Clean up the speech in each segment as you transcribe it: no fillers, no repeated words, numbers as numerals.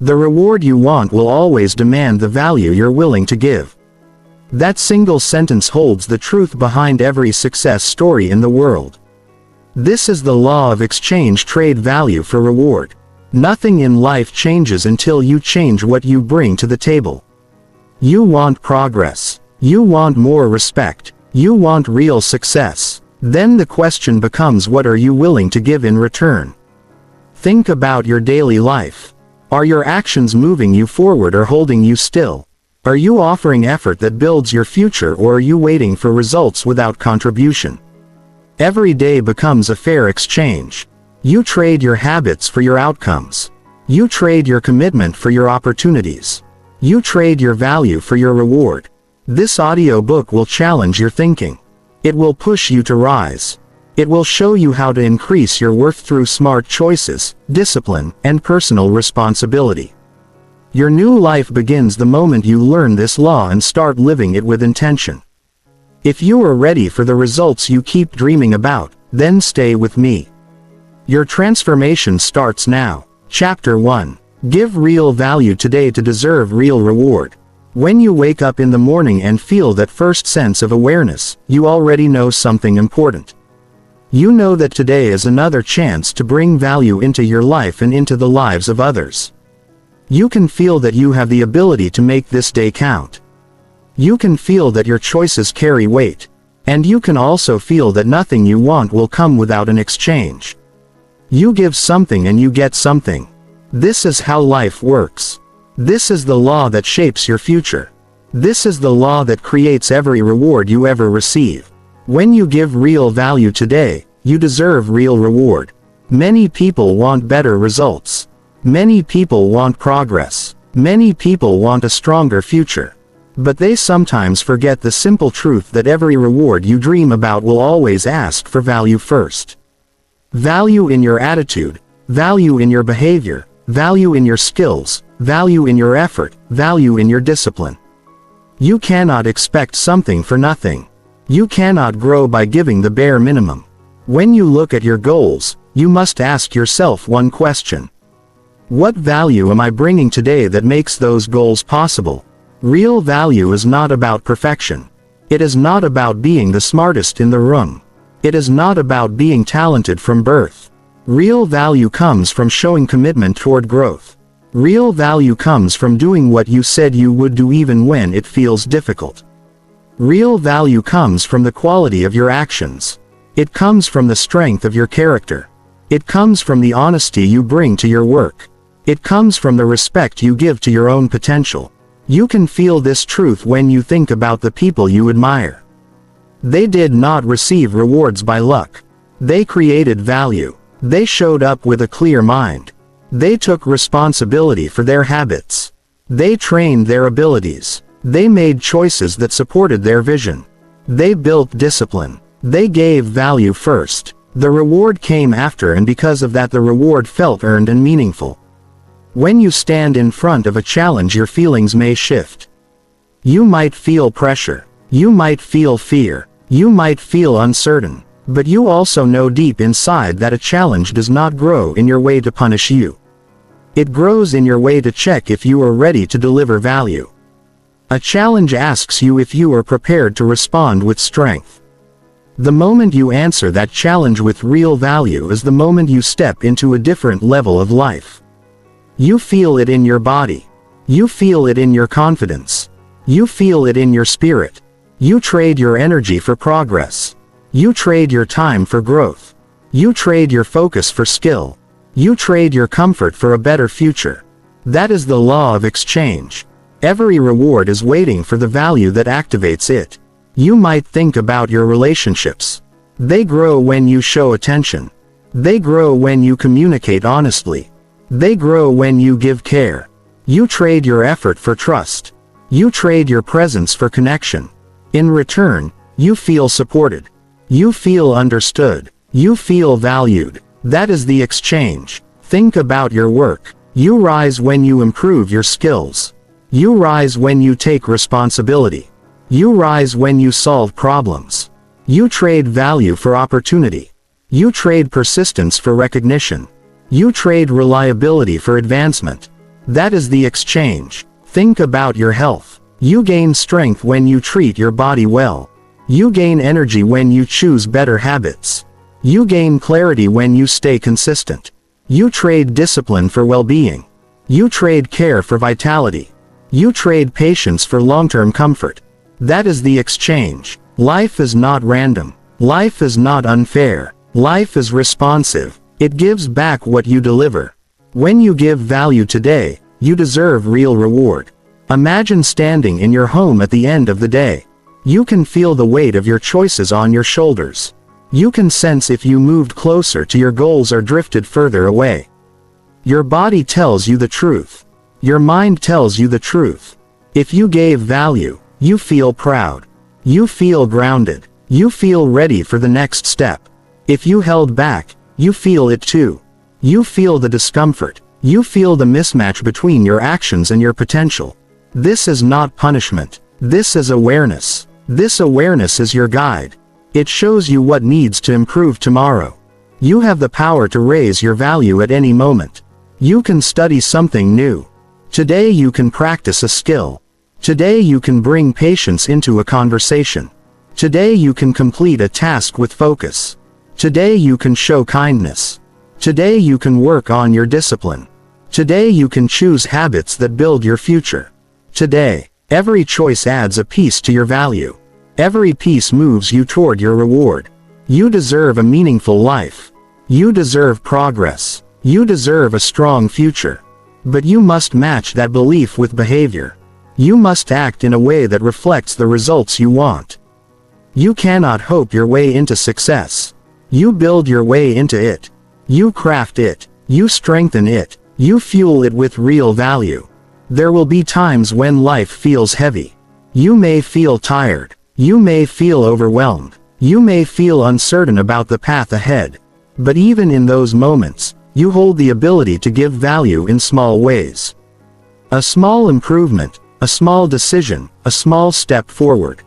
The reward you want will always demand the value you're willing to give. That single sentence holds the truth behind every success story in the world. This is the law of exchange: trade value for reward. Nothing in life changes until you change what you bring to the table. You want progress. You want more respect. You want real success. Then the question becomes, what are you willing to give in return? Think about your daily life. Are your actions moving you forward or holding you still? Are you offering effort that builds your future, or are you waiting for results without contribution? Every day becomes a fair exchange. You trade your habits for your outcomes. You trade your commitment for your opportunities. You trade your value for your reward. This audiobook will challenge your thinking. It will push you to rise. It will show you how to increase your worth through smart choices, discipline, and personal responsibility. Your new life begins the moment you learn this law and start living it with intention. If you are ready for the results you keep dreaming about, then stay with me. Your transformation starts now. Chapter 1. Give real value today to deserve real reward. When you wake up in the morning and feel that first sense of awareness, you already know something important. You know that today is another chance to bring value into your life and into the lives of others. You can feel that you have the ability to make this day count. You can feel that your choices carry weight. And you can also feel that nothing you want will come without an exchange. You give something and you get something. This is how life works. This is the law that shapes your future. This is the law that creates every reward you ever receive. When you give real value today, you deserve real reward. Many people want better results. Many people want progress. Many people want a stronger future. But they sometimes forget the simple truth that every reward you dream about will always ask for value first. Value in your attitude, value in your behavior, value in your skills, value in your effort, value in your discipline. You cannot expect something for nothing. You cannot grow by giving the bare minimum. When you look at your goals, you must ask yourself one question. What value am I bringing today that makes those goals possible? Real value is not about perfection. It is not about being the smartest in the room. It is not about being talented from birth. Real value comes from showing commitment toward growth. Real value comes from doing what you said you would do even when it feels difficult. Real value comes from the quality of your actions. It comes from the strength of your character. It comes from the honesty you bring to your work. It comes from the respect you give to your own potential. You can feel this truth when you think about the people you admire. They did not receive rewards by luck. They created value. They showed up with a clear mind. They took responsibility for their habits. They trained their abilities. They made choices that supported their vision. They built discipline. They gave value first. The reward came after, and because of that the reward felt earned and meaningful. When you stand in front of a challenge, your feelings may shift. You might feel pressure. You might feel fear. You might feel uncertain. But you also know deep inside that a challenge does not grow in your way to punish you. It grows in your way to check if you are ready to deliver value. A challenge asks you if you are prepared to respond with strength. The moment you answer that challenge with real value is the moment you step into a different level of life. You feel it in your body. You feel it in your confidence. You feel it in your spirit. You trade your energy for progress. You trade your time for growth. You trade your focus for skill. You trade your comfort for a better future. That is the law of exchange. Every reward is waiting for the value that activates it. You might think about your relationships. They grow when you show attention. They grow when you communicate honestly. They grow when you give care. You trade your effort for trust. You trade your presence for connection. In return, you feel supported. You feel understood. You feel valued. That is the exchange. Think about your work. You rise when you improve your skills. You rise when you take responsibility. You rise when you solve problems. You trade value for opportunity. You trade persistence for recognition. You trade reliability for advancement. That is the exchange. Think about your health. You gain strength when you treat your body well. You gain energy when you choose better habits. You gain clarity when you stay consistent. You trade discipline for well-being. You trade care for vitality. You trade patience for long-term comfort. That is the exchange. Life is not random. Life is not unfair. Life is responsive. It gives back what you deliver. When you give value today, you deserve real reward. Imagine standing in your home at the end of the day. You can feel the weight of your choices on your shoulders. You can sense if you moved closer to your goals or drifted further away. Your body tells you the truth. Your mind tells you the truth. If you gave value, you feel proud. You feel grounded. You feel ready for the next step. If you held back, you feel it too. You feel the discomfort. You feel the mismatch between your actions and your potential. This is not punishment. This is awareness. This awareness is your guide. It shows you what needs to improve tomorrow. You have the power to raise your value at any moment. You can study something new. Today you can practice a skill. Today you can bring patience into a conversation. Today you can complete a task with focus. Today you can show kindness. Today you can work on your discipline. Today you can choose habits that build your future. Today, every choice adds a piece to your value. Every piece moves you toward your reward. You deserve a meaningful life. You deserve progress. You deserve a strong future. But you must match that belief with behavior. You must act in a way that reflects the results you want. You cannot hope your way into success. You build your way into it. You craft it. You strengthen it. You fuel it with real value. There will be times when life feels heavy. You may feel tired. You may feel overwhelmed. You may feel uncertain about the path ahead. But even in those moments, you hold the ability to give value in small ways. A small improvement, a small decision, a small step forward.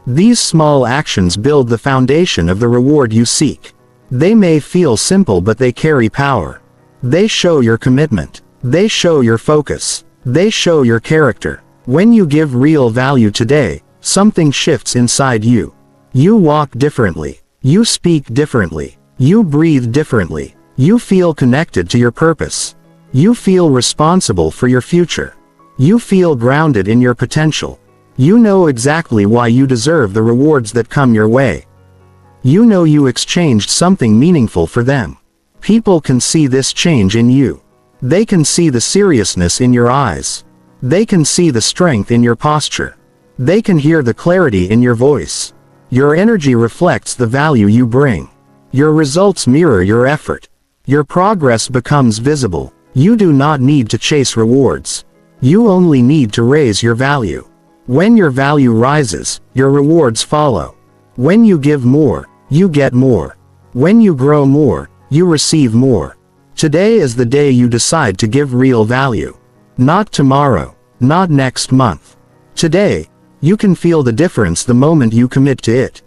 These small actions build the foundation of the reward you seek. They may feel simple, but they carry power. They show your commitment. They show your focus. They show your character. When you give real value today, something shifts inside you. You walk differently. You speak differently. You breathe differently. You feel connected to your purpose. You feel responsible for your future. You feel grounded in your potential. You know exactly why you deserve the rewards that come your way. You know you exchanged something meaningful for them. People can see this change in you. They can see the seriousness in your eyes. They can see the strength in your posture. They can hear the clarity in your voice. Your energy reflects the value you bring. Your results mirror your effort. Your progress becomes visible. You do not need to chase rewards. You only need to raise your value. When your value rises, your rewards follow. When you give more, you get more. When you grow more, you receive more. Today is the day you decide to give real value. Not tomorrow, not next month. Today, you can feel the difference the moment you commit to it.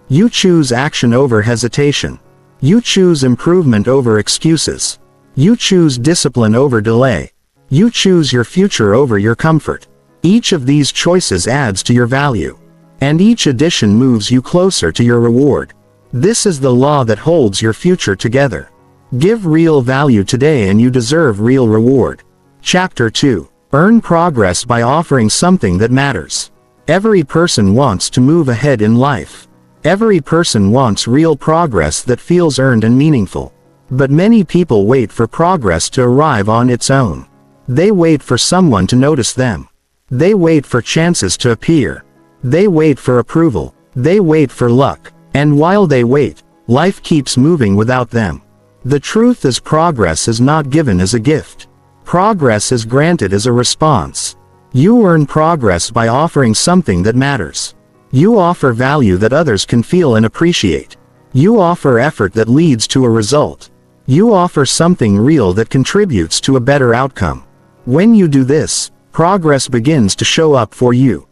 You choose action over hesitation. You choose improvement over excuses. You choose discipline over delay. You choose your future over your comfort. Each of these choices adds to your value. And each addition moves you closer to your reward. This is the law that holds your future together. Give real value today and you deserve real reward. Chapter 2. Earn progress by offering something that matters. Every person wants to move ahead in life. Every person wants real progress that feels earned and meaningful. But many people wait for progress to arrive on its own. They wait for someone to notice them. They wait for chances to appear. They wait for approval. They wait for luck. And while they wait, life keeps moving without them. The truth is, progress is not given as a gift. Progress is granted as a response. You earn progress by offering something that matters. You offer value that others can feel and appreciate. You offer effort that leads to a result. You offer something real that contributes to a better outcome. When you do this, progress begins to show up for you.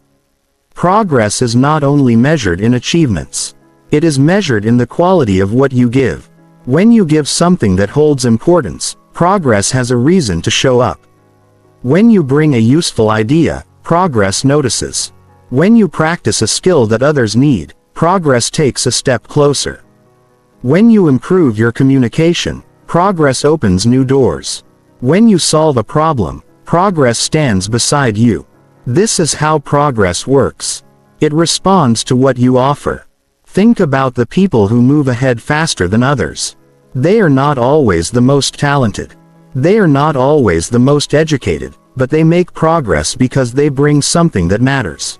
Progress is not only measured in achievements. It is measured in the quality of what you give. When you give something that holds importance, progress has a reason to show up. When you bring a useful idea, progress notices. When you practice a skill that others need, progress takes a step closer. When you improve your communication, progress opens new doors. When you solve a problem, progress stands beside you. This is how progress works. It responds to what you offer. Think about the people who move ahead faster than others. They are not always the most talented. They are not always the most educated, but they make progress because they bring something that matters.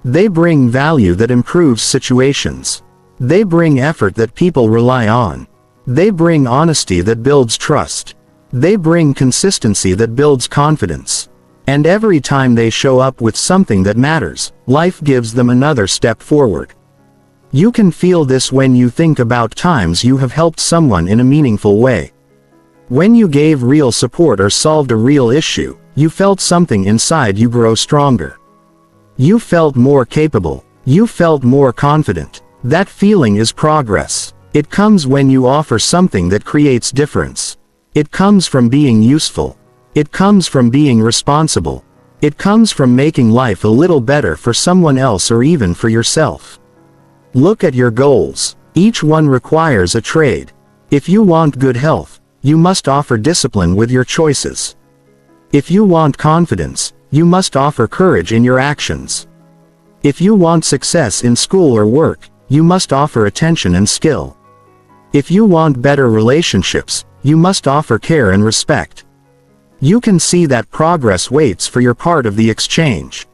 They bring value that improves situations. They bring effort that people rely on. They bring honesty that builds trust. They bring consistency that builds confidence. And every time they show up with something that matters, life gives them another step forward. You can feel this when you think about times you have helped someone in a meaningful way. When you gave real support or solved a real issue, you felt something inside you grow stronger. You felt more capable. You felt more confident. That feeling is progress. It comes when you offer something that creates difference. It comes from being useful. It comes from being responsible. It comes from making life a little better for someone else or even for yourself. Look at your goals. Each one requires a trade. If you want good health, you must offer discipline with your choices. If you want confidence, you must offer courage in your actions. If you want success in school or work, you must offer attention and skill. If you want better relationships, you must offer care and respect. You can see that progress waits for your part of the exchange.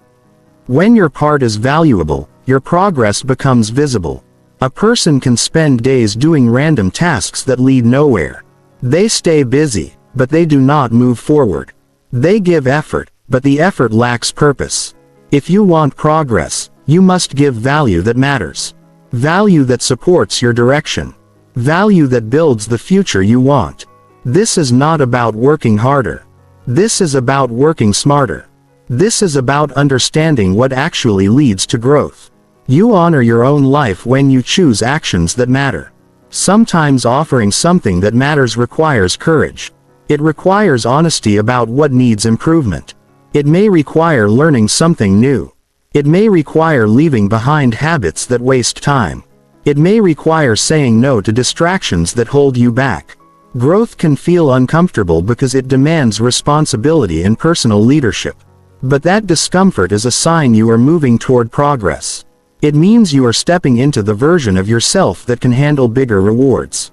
When your part is valuable, your progress becomes visible. A person can spend days doing random tasks that lead nowhere. They stay busy, but they do not move forward. They give effort, but the effort lacks purpose. If you want progress, you must give value that matters. Value that supports your direction. Value that builds the future you want. This is not about working harder. This is about working smarter. This is about understanding what actually leads to growth. You honor your own life when you choose actions that matter. Sometimes offering something that matters requires courage. It requires honesty about what needs improvement. It may require learning something new. It may require leaving behind habits that waste time. It may require saying no to distractions that hold you back. Growth can feel uncomfortable because it demands responsibility and personal leadership. But that discomfort is a sign you are moving toward progress. It means you are stepping into the version of yourself that can handle bigger rewards.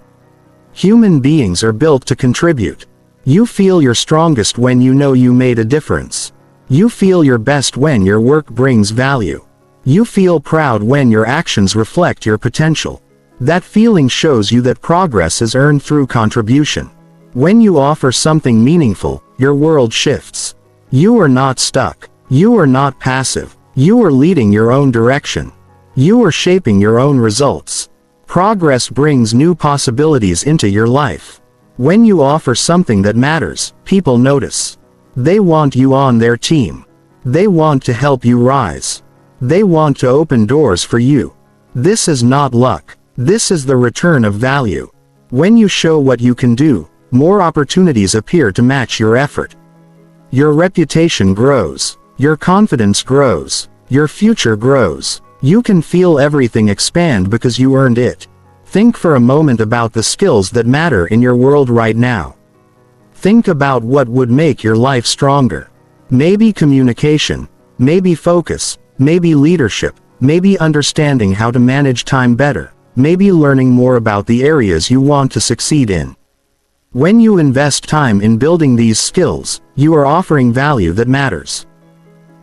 Human beings are built to contribute. You feel your strongest when you know you made a difference. You feel your best when your work brings value. You feel proud when your actions reflect your potential. That feeling shows you that progress is earned through contribution. When you offer something meaningful, your world shifts. You are not stuck. You are not passive. You are leading your own direction. You are shaping your own results. Progress brings new possibilities into your life. When you offer something that matters, people notice. They want you on their team. They want to help you rise. They want to open doors for you. This is not luck. This is the return of value. When you show what you can do, more opportunities appear to match your effort. Your reputation grows. Your confidence grows. Your future grows. You can feel everything expand because you earned it. Think for a moment about the skills that matter in your world right now. Think about what would make your life stronger. Maybe communication, maybe focus, maybe leadership, maybe understanding how to manage time better, maybe learning more about the areas you want to succeed in. When you invest time in building these skills, you are offering value that matters.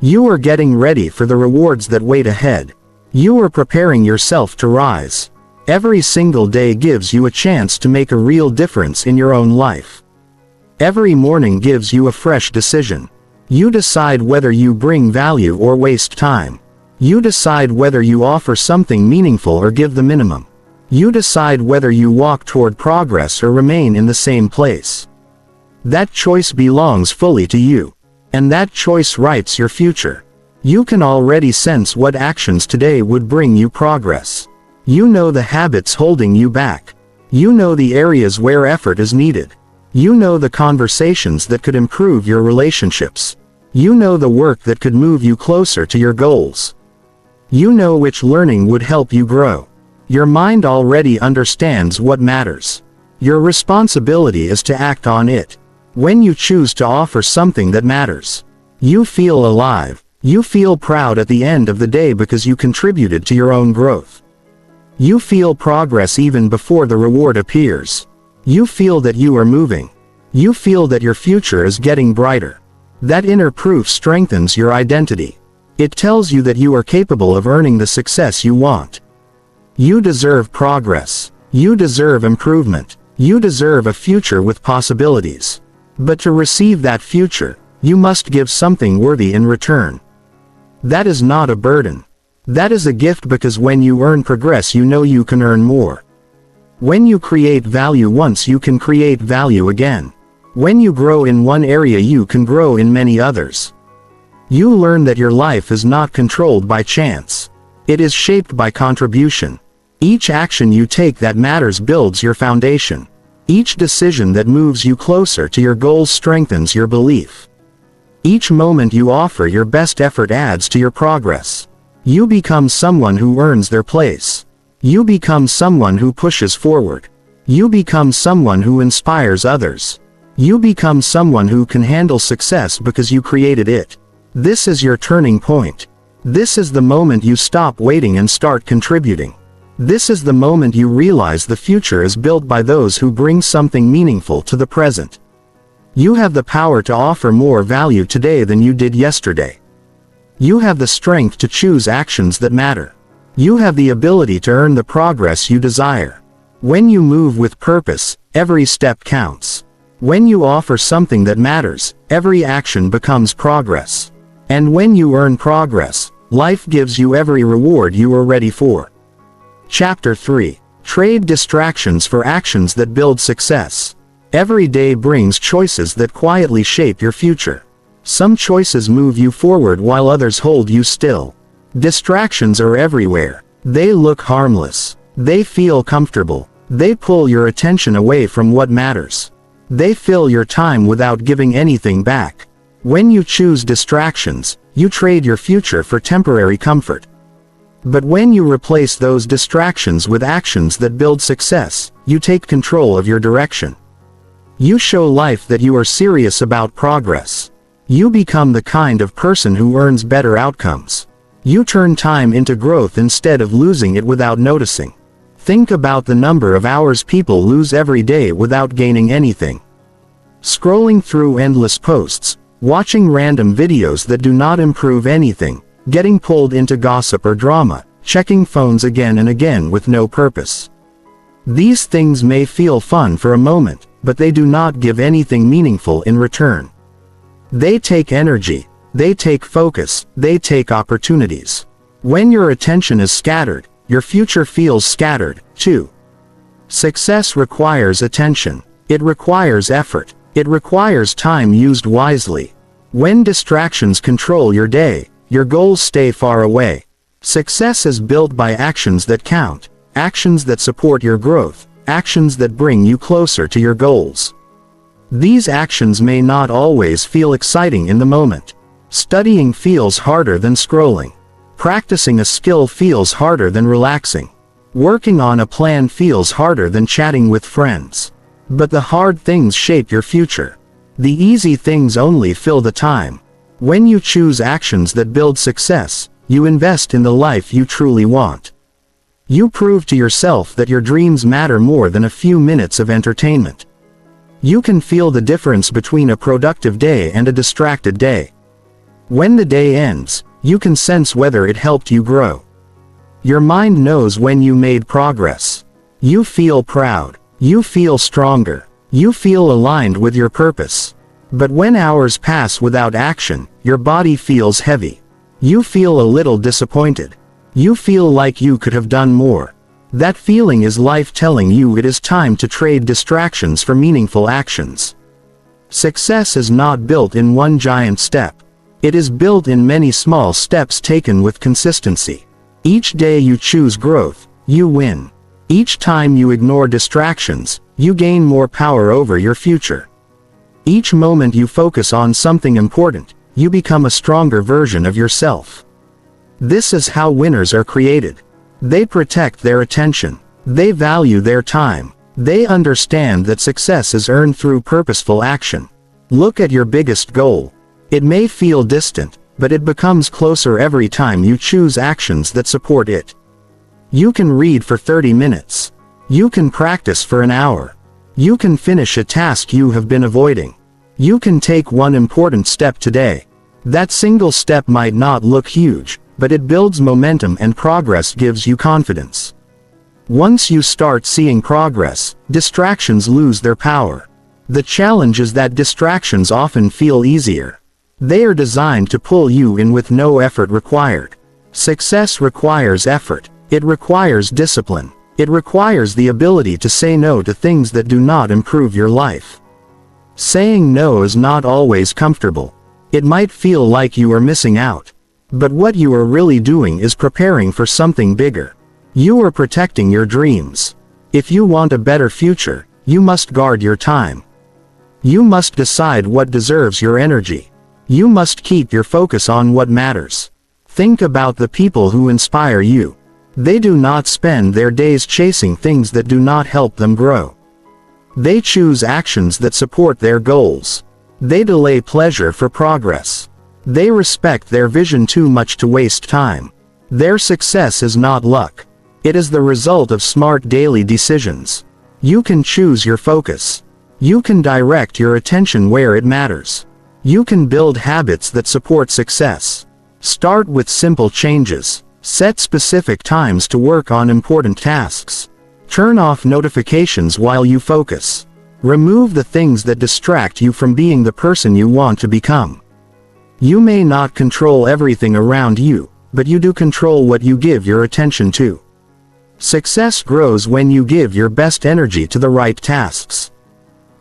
You are getting ready for the rewards that wait ahead. You are preparing yourself to rise. Every single day gives you a chance to make a real difference in your own life. Every morning gives you a fresh decision. You decide whether you bring value or waste time. You decide whether you offer something meaningful or give the minimum. You decide whether you walk toward progress or remain in the same place. That choice belongs fully to you. And that choice writes your future. You can already sense what actions today would bring you progress. You know the habits holding you back. You know the areas where effort is needed. You know the conversations that could improve your relationships. You know the work that could move you closer to your goals. You know which learning would help you grow. Your mind already understands what matters. Your responsibility is to act on it. When you choose to offer something that matters, you feel alive. You feel proud at the end of the day because you contributed to your own growth. You feel progress even before the reward appears. You feel that you are moving. You feel that your future is getting brighter. That inner proof strengthens your identity. It tells you that you are capable of earning the success you want. You deserve progress. You deserve improvement. You deserve a future with possibilities. But to receive that future, you must give something worthy in return. That is not a burden. That is a gift, because when you earn progress, you know you can earn more. When you create value once, you can create value again. When you grow in one area, you can grow in many others. You learn that your life is not controlled by chance. It is shaped by contribution. Each action you take that matters builds your foundation. Each decision that moves you closer to your goals strengthens your belief. Each moment you offer your best effort adds to your progress. You become someone who earns their place. You become someone who pushes forward. You become someone who inspires others. You become someone who can handle success because you created it. This is your turning point. This is the moment you stop waiting and start contributing. This is the moment you realize the future is built by those who bring something meaningful to the present. You have the power to offer more value today than you did yesterday. You have the strength to choose actions that matter. You have the ability to earn the progress you desire. When you move with purpose, every step counts. When you offer something that matters, every action becomes progress. And when you earn progress, life gives you every reward you are ready for. Chapter 3. Trade distractions for actions that build success. Every day brings choices that quietly shape your future. Some choices move you forward while others hold you still. Distractions are everywhere. They look harmless. They feel comfortable. They pull your attention away from what matters. They fill your time without giving anything back. When you choose distractions, you trade your future for temporary comfort. But when you replace those distractions with actions that build success, you take control of your direction. You show life that you are serious about progress. You become the kind of person who earns better outcomes. You turn time into growth instead of losing it without noticing. Think about the number of hours people lose every day without gaining anything. Scrolling through endless posts, watching random videos that do not improve anything, getting pulled into gossip or drama, checking phones again and again with no purpose. These things may feel fun for a moment, but they do not give anything meaningful in return. They take energy, they take focus, they take opportunities. When your attention is scattered, your future feels scattered, too. Success requires attention. It requires effort. It requires time used wisely. When distractions control your day, your goals stay far away. Success is built by actions that count, actions that support your growth, actions that bring you closer to your goals. These actions may not always feel exciting in the moment. Studying feels harder than scrolling. Practicing a skill feels harder than relaxing. Working on a plan feels harder than chatting with friends. But the hard things shape your future. The easy things only fill the time. When you choose actions that build success, you invest in the life you truly want. You prove to yourself that your dreams matter more than a few minutes of entertainment. You can feel the difference between a productive day and a distracted day. When the day ends, you can sense whether it helped you grow. Your mind knows when you made progress. You feel proud. You feel stronger. You feel aligned with your purpose. But when hours pass without action, your body feels heavy. You feel a little disappointed. You feel like you could have done more. That feeling is life telling you it is time to trade distractions for meaningful actions. Success is not built in one giant step. It is built in many small steps taken with consistency. Each day you choose growth, you win. Each time you ignore distractions, you gain more power over your future. Each moment you focus on something important, you become a stronger version of yourself. This is how winners are created. They protect their attention. They value their time. They understand that success is earned through purposeful action. Look at your biggest goal. It may feel distant, but it becomes closer every time you choose actions that support it. You can read for 30 minutes. You can practice for an hour. You can finish a task you have been avoiding. You can take one important step today. That single step might not look huge, but it builds momentum, and progress gives you confidence. Once you start seeing progress, distractions lose their power. The challenge is that distractions often feel easier. They are designed to pull you in with no effort required. Success requires effort. It requires discipline. It requires the ability to say no to things that do not improve your life. Saying no is not always comfortable. It might feel like you are missing out. But what you are really doing is preparing for something bigger. You are protecting your dreams. If you want a better future, you must guard your time. You must decide what deserves your energy. You must keep your focus on what matters. Think about the people who inspire you. They do not spend their days chasing things that do not help them grow. They choose actions that support their goals. They delay pleasure for progress. They respect their vision too much to waste time. Their success is not luck. It is the result of smart daily decisions. You can choose your focus. You can direct your attention where it matters. You can build habits that support success. Start with simple changes. Set specific times to work on important tasks. Turn off notifications while you focus. Remove the things that distract you from being the person you want to become. You may not control everything around you, but you do control what you give your attention to. Success grows when you give your best energy to the right tasks.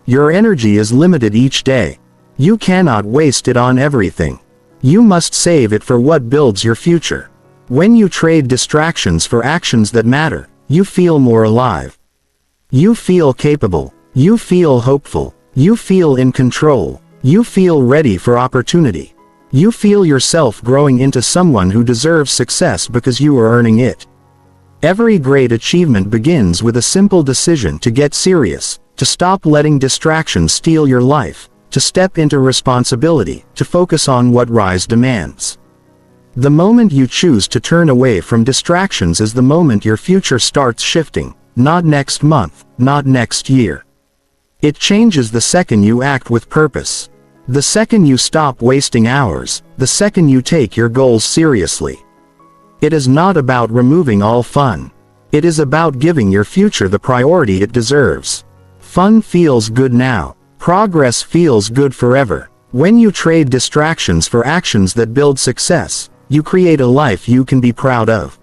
Your energy is limited each day. You cannot waste it on everything. You must save it for what builds your future. When you trade distractions for actions that matter, you feel more alive. You feel capable. You feel hopeful. You feel in control. You feel ready for opportunity. You feel yourself growing into someone who deserves success because you are earning it. Every great achievement begins with a simple decision to get serious, to stop letting distractions steal your life, to step into responsibility, to focus on what rise demands. The moment you choose to turn away from distractions is the moment your future starts shifting, not next month, not next year. It changes the second you act with purpose. The second you stop wasting hours, the second you take your goals seriously. It is not about removing all fun. It is about giving your future the priority it deserves. Fun feels good now. Progress feels good forever. When you trade distractions for actions that build success, you create a life you can be proud of.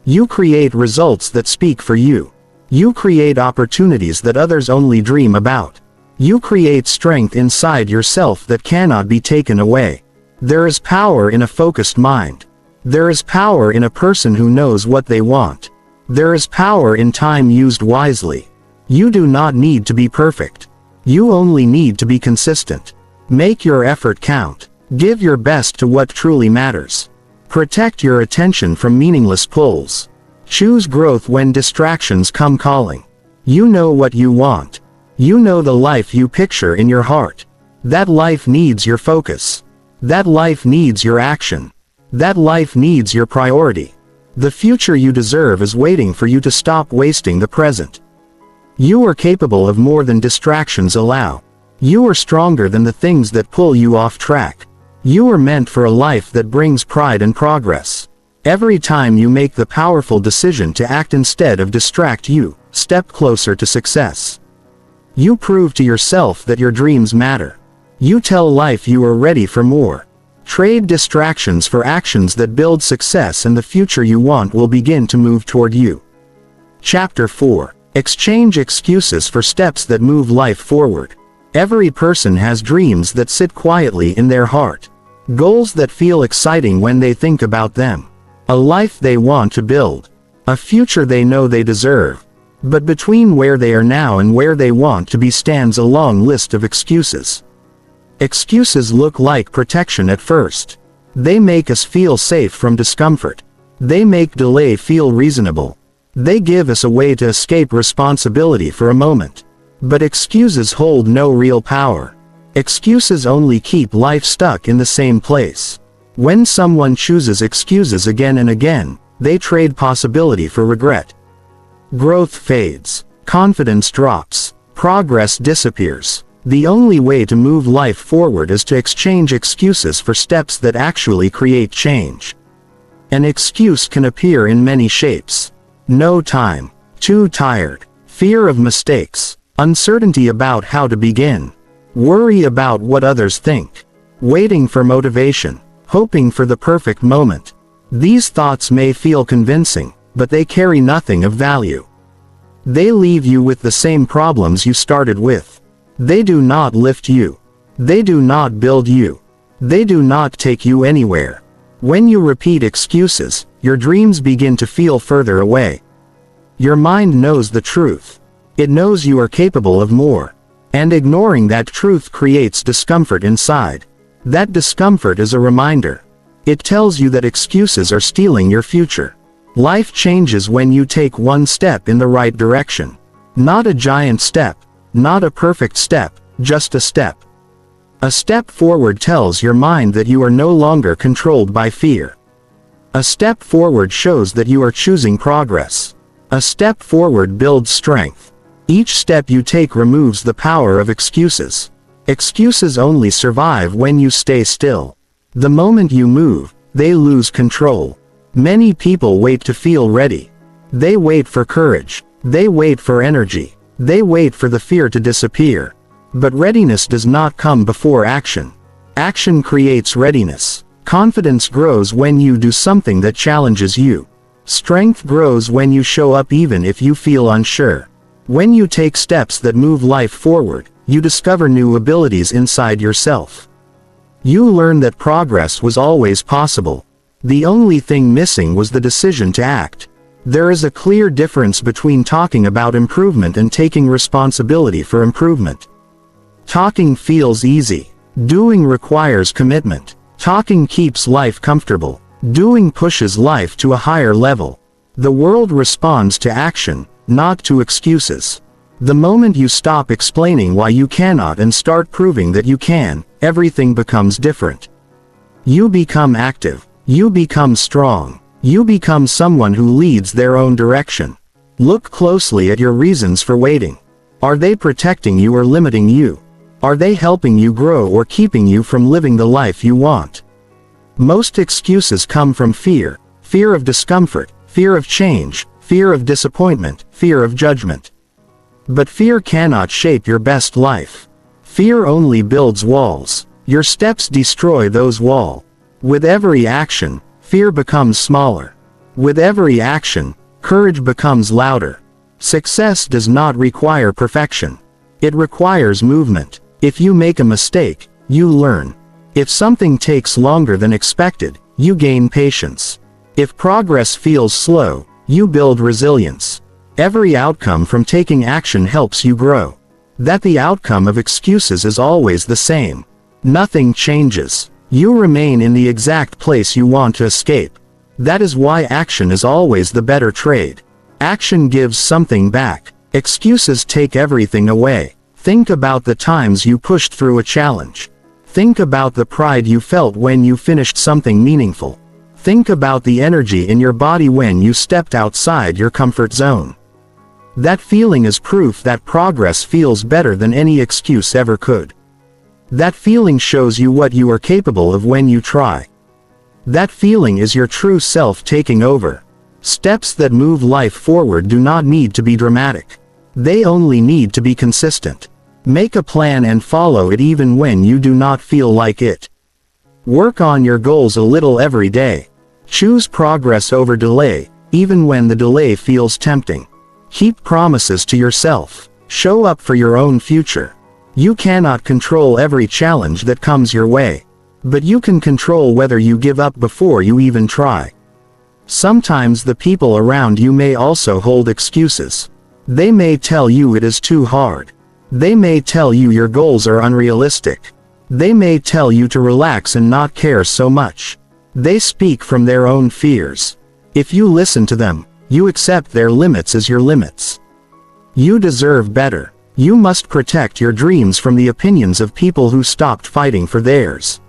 You create results that speak for you. You create opportunities that others only dream about. You create strength inside yourself that cannot be taken away. There is power in a focused mind. There is power in a person who knows what they want. There is power in time used wisely. You do not need to be perfect. You only need to be consistent. Make your effort count. Give your best to what truly matters. Protect your attention from meaningless pulls. Choose growth when distractions come calling. You know what you want. You know the life you picture in your heart. That life needs your focus. That life needs your action. That life needs your priority. The future you deserve is waiting for you to stop wasting the present. You are capable of more than distractions allow. You are stronger than the things that pull you off track. You are meant for a life that brings pride and progress. Every time you make the powerful decision to act instead of distract, you step closer to success. You prove to yourself that your dreams matter. You tell life you are ready for more. Trade distractions for actions that build success, and the future you want will begin to move toward you. Chapter 4. Exchange excuses for steps that move life forward. Every person has dreams that sit quietly in their heart. Goals that feel exciting when they think about them. A life they want to build. A future they know they deserve. But between where they are now and where they want to be stands a long list of excuses. Excuses look like protection at first. They make us feel safe from discomfort. They make delay feel reasonable. They give us a way to escape responsibility for a moment. But excuses hold no real power. Excuses only keep life stuck in the same place. When someone chooses excuses again and again, they trade possibility for regret. Growth fades. Confidence drops. Progress disappears. The only way to move life forward is to exchange excuses for steps that actually create change. An excuse can appear in many shapes. No time. Too tired. Fear of mistakes. Uncertainty about how to begin. Worry about what others think. Waiting for motivation. Hoping for the perfect moment. These thoughts may feel convincing, but they carry nothing of value. They leave you with the same problems you started with. They do not lift you. They do not build you. They do not take you anywhere. When you repeat excuses, your dreams begin to feel further away. Your mind knows the truth. It knows you are capable of more. And ignoring that truth creates discomfort inside. That discomfort is a reminder. It tells you that excuses are stealing your future. Life changes when you take one step in the right direction. Not a giant step, not a perfect step, just a step. A step forward tells your mind that you are no longer controlled by fear. A step forward shows that you are choosing progress. A step forward builds strength. Each step you take removes the power of excuses. Excuses only survive when you stay still. The moment you move, they lose control. Many people wait to feel ready. They wait for courage. They wait for energy. They wait for the fear to disappear. But readiness does not come before action. Action creates readiness. Confidence grows when you do something that challenges you. Strength grows when you show up even if you feel unsure. When you take steps that move life forward, you discover new abilities inside yourself. You learn that progress was always possible. The only thing missing was the decision to act. There is a clear difference between talking about improvement and taking responsibility for improvement. Talking feels easy. Doing requires commitment. Talking keeps life comfortable. Doing pushes life to a higher level. The world responds to action, not to excuses. The moment you stop explaining why you cannot and start proving that you can, everything becomes different. You become active. You become strong. You become someone who leads their own direction. Look closely at your reasons for waiting. Are they protecting you or limiting you? Are they helping you grow or keeping you from living the life you want? Most excuses come from fear. Fear of discomfort, fear of change, fear of disappointment, fear of judgment. But fear cannot shape your best life. Fear only builds walls. Your steps destroy those walls. With every action, fear becomes smaller. With every action, courage becomes louder. Success does not require perfection. It requires movement. If you make a mistake, you learn. If something takes longer than expected, you gain patience. If progress feels slow, you build resilience. Every outcome from taking action helps you grow. That the outcome of excuses is always the same. Nothing changes. You remain in the exact place you want to escape. That is why action is always the better trade. Action gives something back. Excuses take everything away. Think about the times you pushed through a challenge. Think about the pride you felt when you finished something meaningful. Think about the energy in your body when you stepped outside your comfort zone. That feeling is proof that progress feels better than any excuse ever could. That feeling shows you what you are capable of when you try. That feeling is your true self taking over. Steps that move life forward do not need to be dramatic. They only need to be consistent. Make a plan and follow it even when you do not feel like it. Work on your goals a little every day. Choose progress over delay, even when the delay feels tempting. Keep promises to yourself. Show up for your own future. You cannot control every challenge that comes your way. But you can control whether you give up before you even try. Sometimes the people around you may also hold excuses. They may tell you it is too hard. They may tell you your goals are unrealistic. They may tell you to relax and not care so much. They speak from their own fears. If you listen to them, you accept their limits as your limits. You deserve better. You must protect your dreams from the opinions of people who stopped fighting for theirs.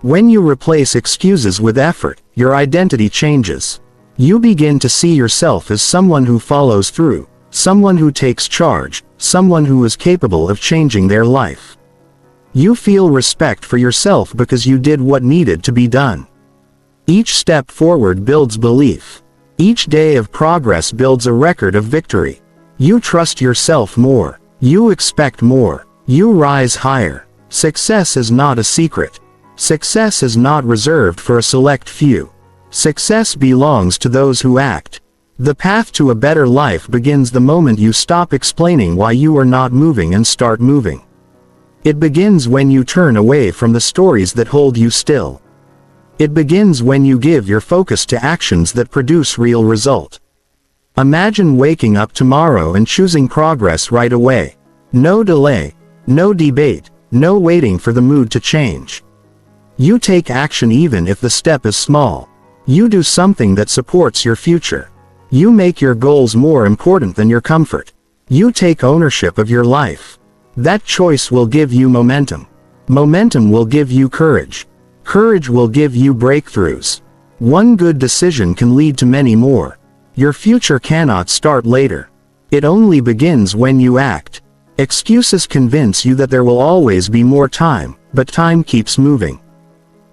When you replace excuses with effort, your identity changes. You begin to see yourself as someone who follows through, someone who takes charge, someone who is capable of changing their life. You feel respect for yourself because you did what needed to be done. Each step forward builds belief. Each day of progress builds a record of victory. You trust yourself more. You expect more. You rise higher. Success is not a secret. Success is not reserved for a select few. Success belongs to those who act. The path to a better life begins the moment you stop explaining why you are not moving and start moving. It begins when you turn away from the stories that hold you still. It begins when you give your focus to actions that produce real result. Imagine waking up tomorrow and choosing progress right away. No delay, no debate, no waiting for the mood to change. You take action even if the step is small. You do something that supports your future. You make your goals more important than your comfort. You take ownership of your life. That choice will give you momentum. Momentum will give you courage. Courage will give you breakthroughs. One good decision can lead to many more. Your future cannot start later. It only begins when you act. Excuses convince you that there will always be more time, but time keeps moving.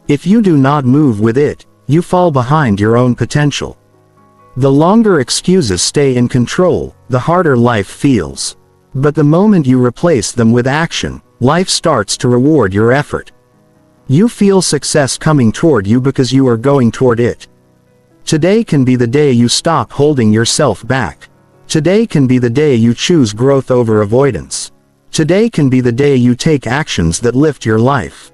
If you do not move with it, you fall behind your own potential. The longer excuses stay in control, the harder life feels. But the moment you replace them with action, life starts to reward your effort. You feel success coming toward you because you are going toward it. Today can be the day you stop holding yourself back. Today can be the day you choose growth over avoidance. Today can be the day you take actions that lift your life.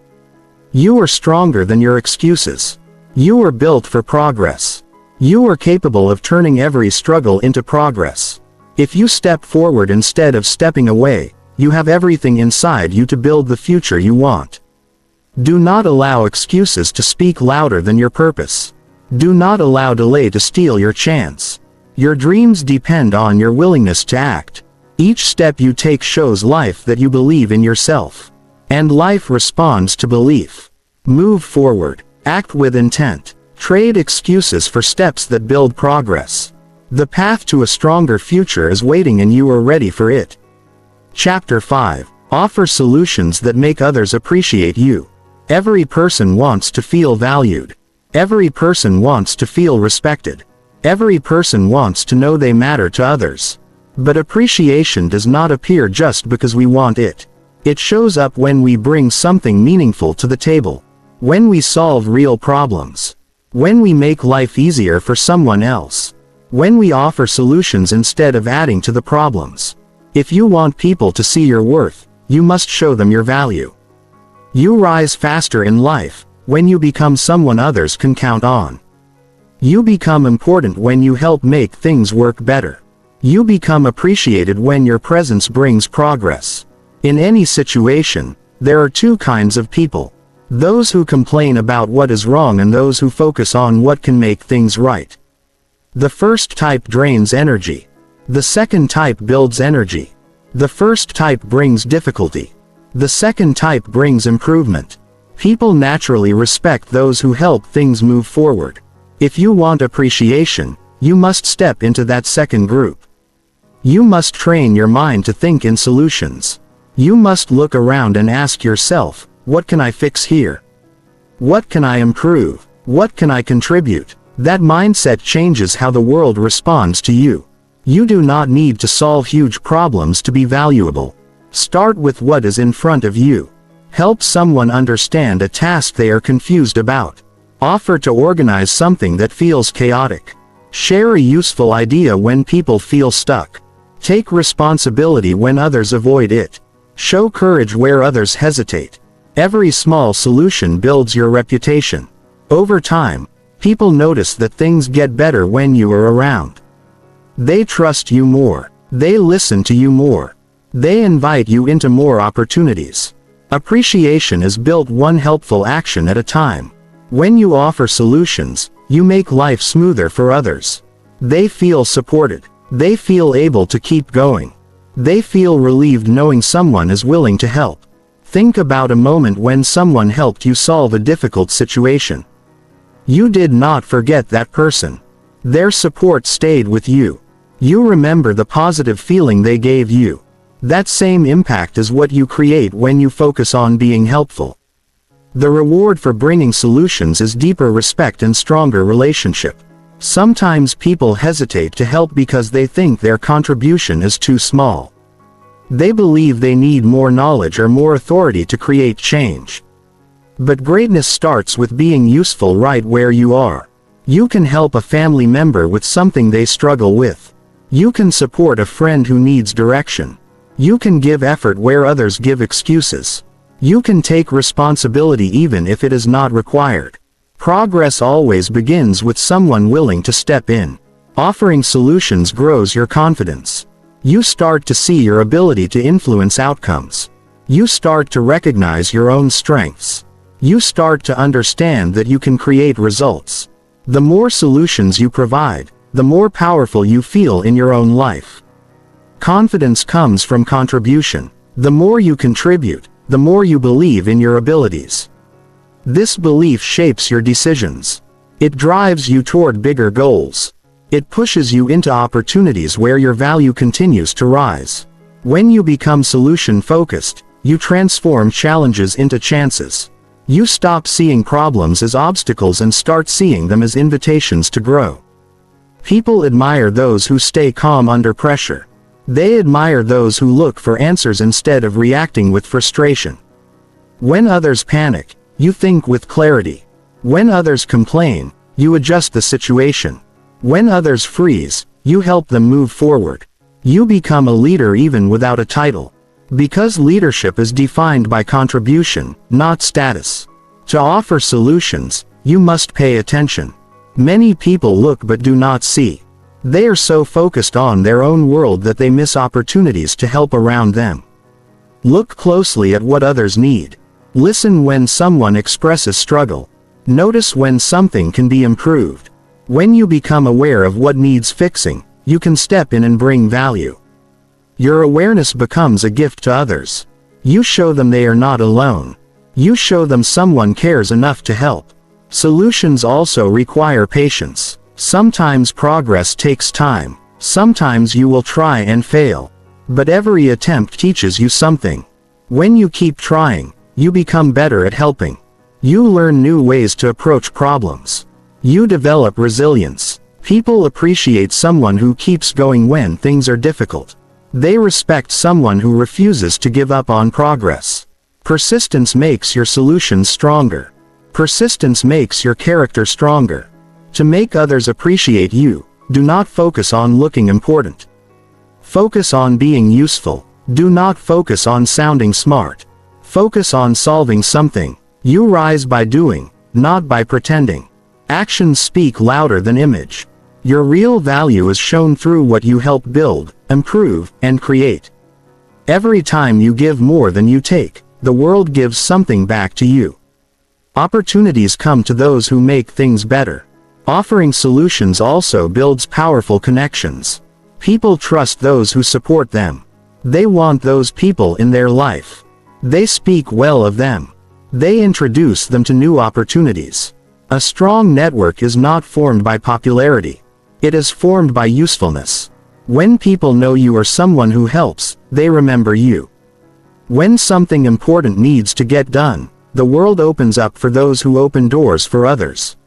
You are stronger than your excuses. You are built for progress. You are capable of turning every struggle into progress. If you step forward instead of stepping away, you have everything inside you to build the future you want. Do not allow excuses to speak louder than your purpose. Do not allow delay to steal your chance. Your dreams depend on your willingness to act. Each step you take shows life that you believe in yourself. And life responds to belief. Move forward. Act with intent. Trade excuses for steps that build progress. The path to a stronger future is waiting and you are ready for it. Chapter 5. Offer solutions that make others appreciate you. Every person wants to feel valued. Every person wants to feel respected. Every person wants to know they matter to others. But appreciation does not appear just because we want it. It shows up when we bring something meaningful to the table. When we solve real problems. When we make life easier for someone else. When we offer solutions instead of adding to the problems. If you want people to see your worth, you must show them your value. You rise faster in life when you become someone others can count on. You become important when you help make things work better. You become appreciated when your presence brings progress. In any situation, there are two kinds of people. Those who complain about what is wrong and those who focus on what can make things right. The first type drains energy. The second type builds energy. The first type brings difficulty. The second type brings improvement. People naturally respect those who help things move forward. If you want appreciation, you must step into that second group. You must train your mind to think in solutions. You must look around and ask yourself, what can I fix here? What can I improve? What can I contribute? That mindset changes how the world responds to you. You do not need to solve huge problems to be valuable. Start with what is in front of you. Help someone understand a task they are confused about. Offer to organize something that feels chaotic. Share a useful idea when people feel stuck. Take responsibility when others avoid it. Show courage where others hesitate. Every small solution builds your reputation. Over time, people notice that things get better when you are around. They trust you more. They listen to you more. They invite you into more opportunities. Appreciation is built one helpful action at a time. When you offer solutions, you make life smoother for others. They feel supported. They feel able to keep going. They feel relieved knowing someone is willing to help. Think about a moment when someone helped you solve a difficult situation. You did not forget that person. Their support stayed with you. You remember the positive feeling they gave you. That same impact is what you create when you focus on being helpful. The reward for bringing solutions is deeper respect and stronger relationship. Sometimes people hesitate to help because they think their contribution is too small. They believe they need more knowledge or more authority to create change. But greatness starts with being useful right where you are. You can help a family member with something they struggle with. You can support a friend who needs direction. You can give effort where others give excuses. You can take responsibility even if it is not required. Progress always begins with someone willing to step in. Offering solutions grows your confidence. You start to see your ability to influence outcomes. You start to recognize your own strengths. You start to understand that you can create results. The more solutions you provide, the more powerful you feel in your own life. Confidence comes from contribution. The more you contribute, the more you believe in your abilities. This belief shapes your decisions. It drives you toward bigger goals. It pushes you into opportunities where your value continues to rise. When you become solution-focused, you transform challenges into chances. You stop seeing problems as obstacles and start seeing them as invitations to grow. People admire those who stay calm under pressure. They admire those who look for answers instead of reacting with frustration. When others panic, you think with clarity. When others complain, you adjust the situation. When others freeze, you help them move forward. You become a leader even without a title. Because leadership is defined by contribution, not status. To offer solutions, you must pay attention. Many people look but do not see. They are so focused on their own world that they miss opportunities to help around them. Look closely at what others need. Listen when someone expresses struggle. Notice when something can be improved. When you become aware of what needs fixing, you can step in and bring value. Your awareness becomes a gift to others. You show them they are not alone. You show them someone cares enough to help. Solutions also require patience. Sometimes progress takes time. Sometimes you will try and fail. But every attempt teaches you something. When you keep trying, you become better at helping. You learn new ways to approach problems. You develop resilience. People appreciate someone who keeps going when things are difficult. They respect someone who refuses to give up on progress. Persistence makes your solutions stronger. Persistence makes your character stronger. To make others appreciate you, do not focus on looking important. Focus on being useful. Do not focus on sounding smart. Focus on solving something. You rise by doing, not by pretending. Actions speak louder than image. Your real value is shown through what you help build, improve, and create. Every time you give more than you take, the world gives something back to you. Opportunities come to those who make things better. Offering solutions also builds powerful connections. People trust those who support them. They want those people in their life. They speak well of them. They introduce them to new opportunities. A strong network is not formed by popularity. It is formed by usefulness. When people know you are someone who helps, they remember you. When something important needs to get done, the world opens up for those who open doors for others.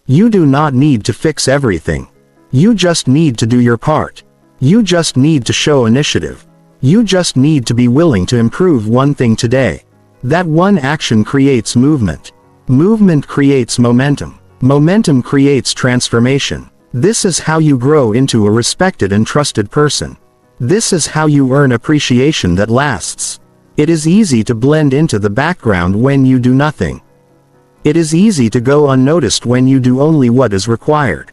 You do not need to fix everything. You just need to do your part. You just need to show initiative. You just need to be willing to improve one thing today. That one action creates movement. Movement creates momentum. Momentum creates transformation. This is how you grow into a respected and trusted person. This is how you earn appreciation that lasts. It is easy to blend into the background when you do nothing. It is easy to go unnoticed when you do only what is required.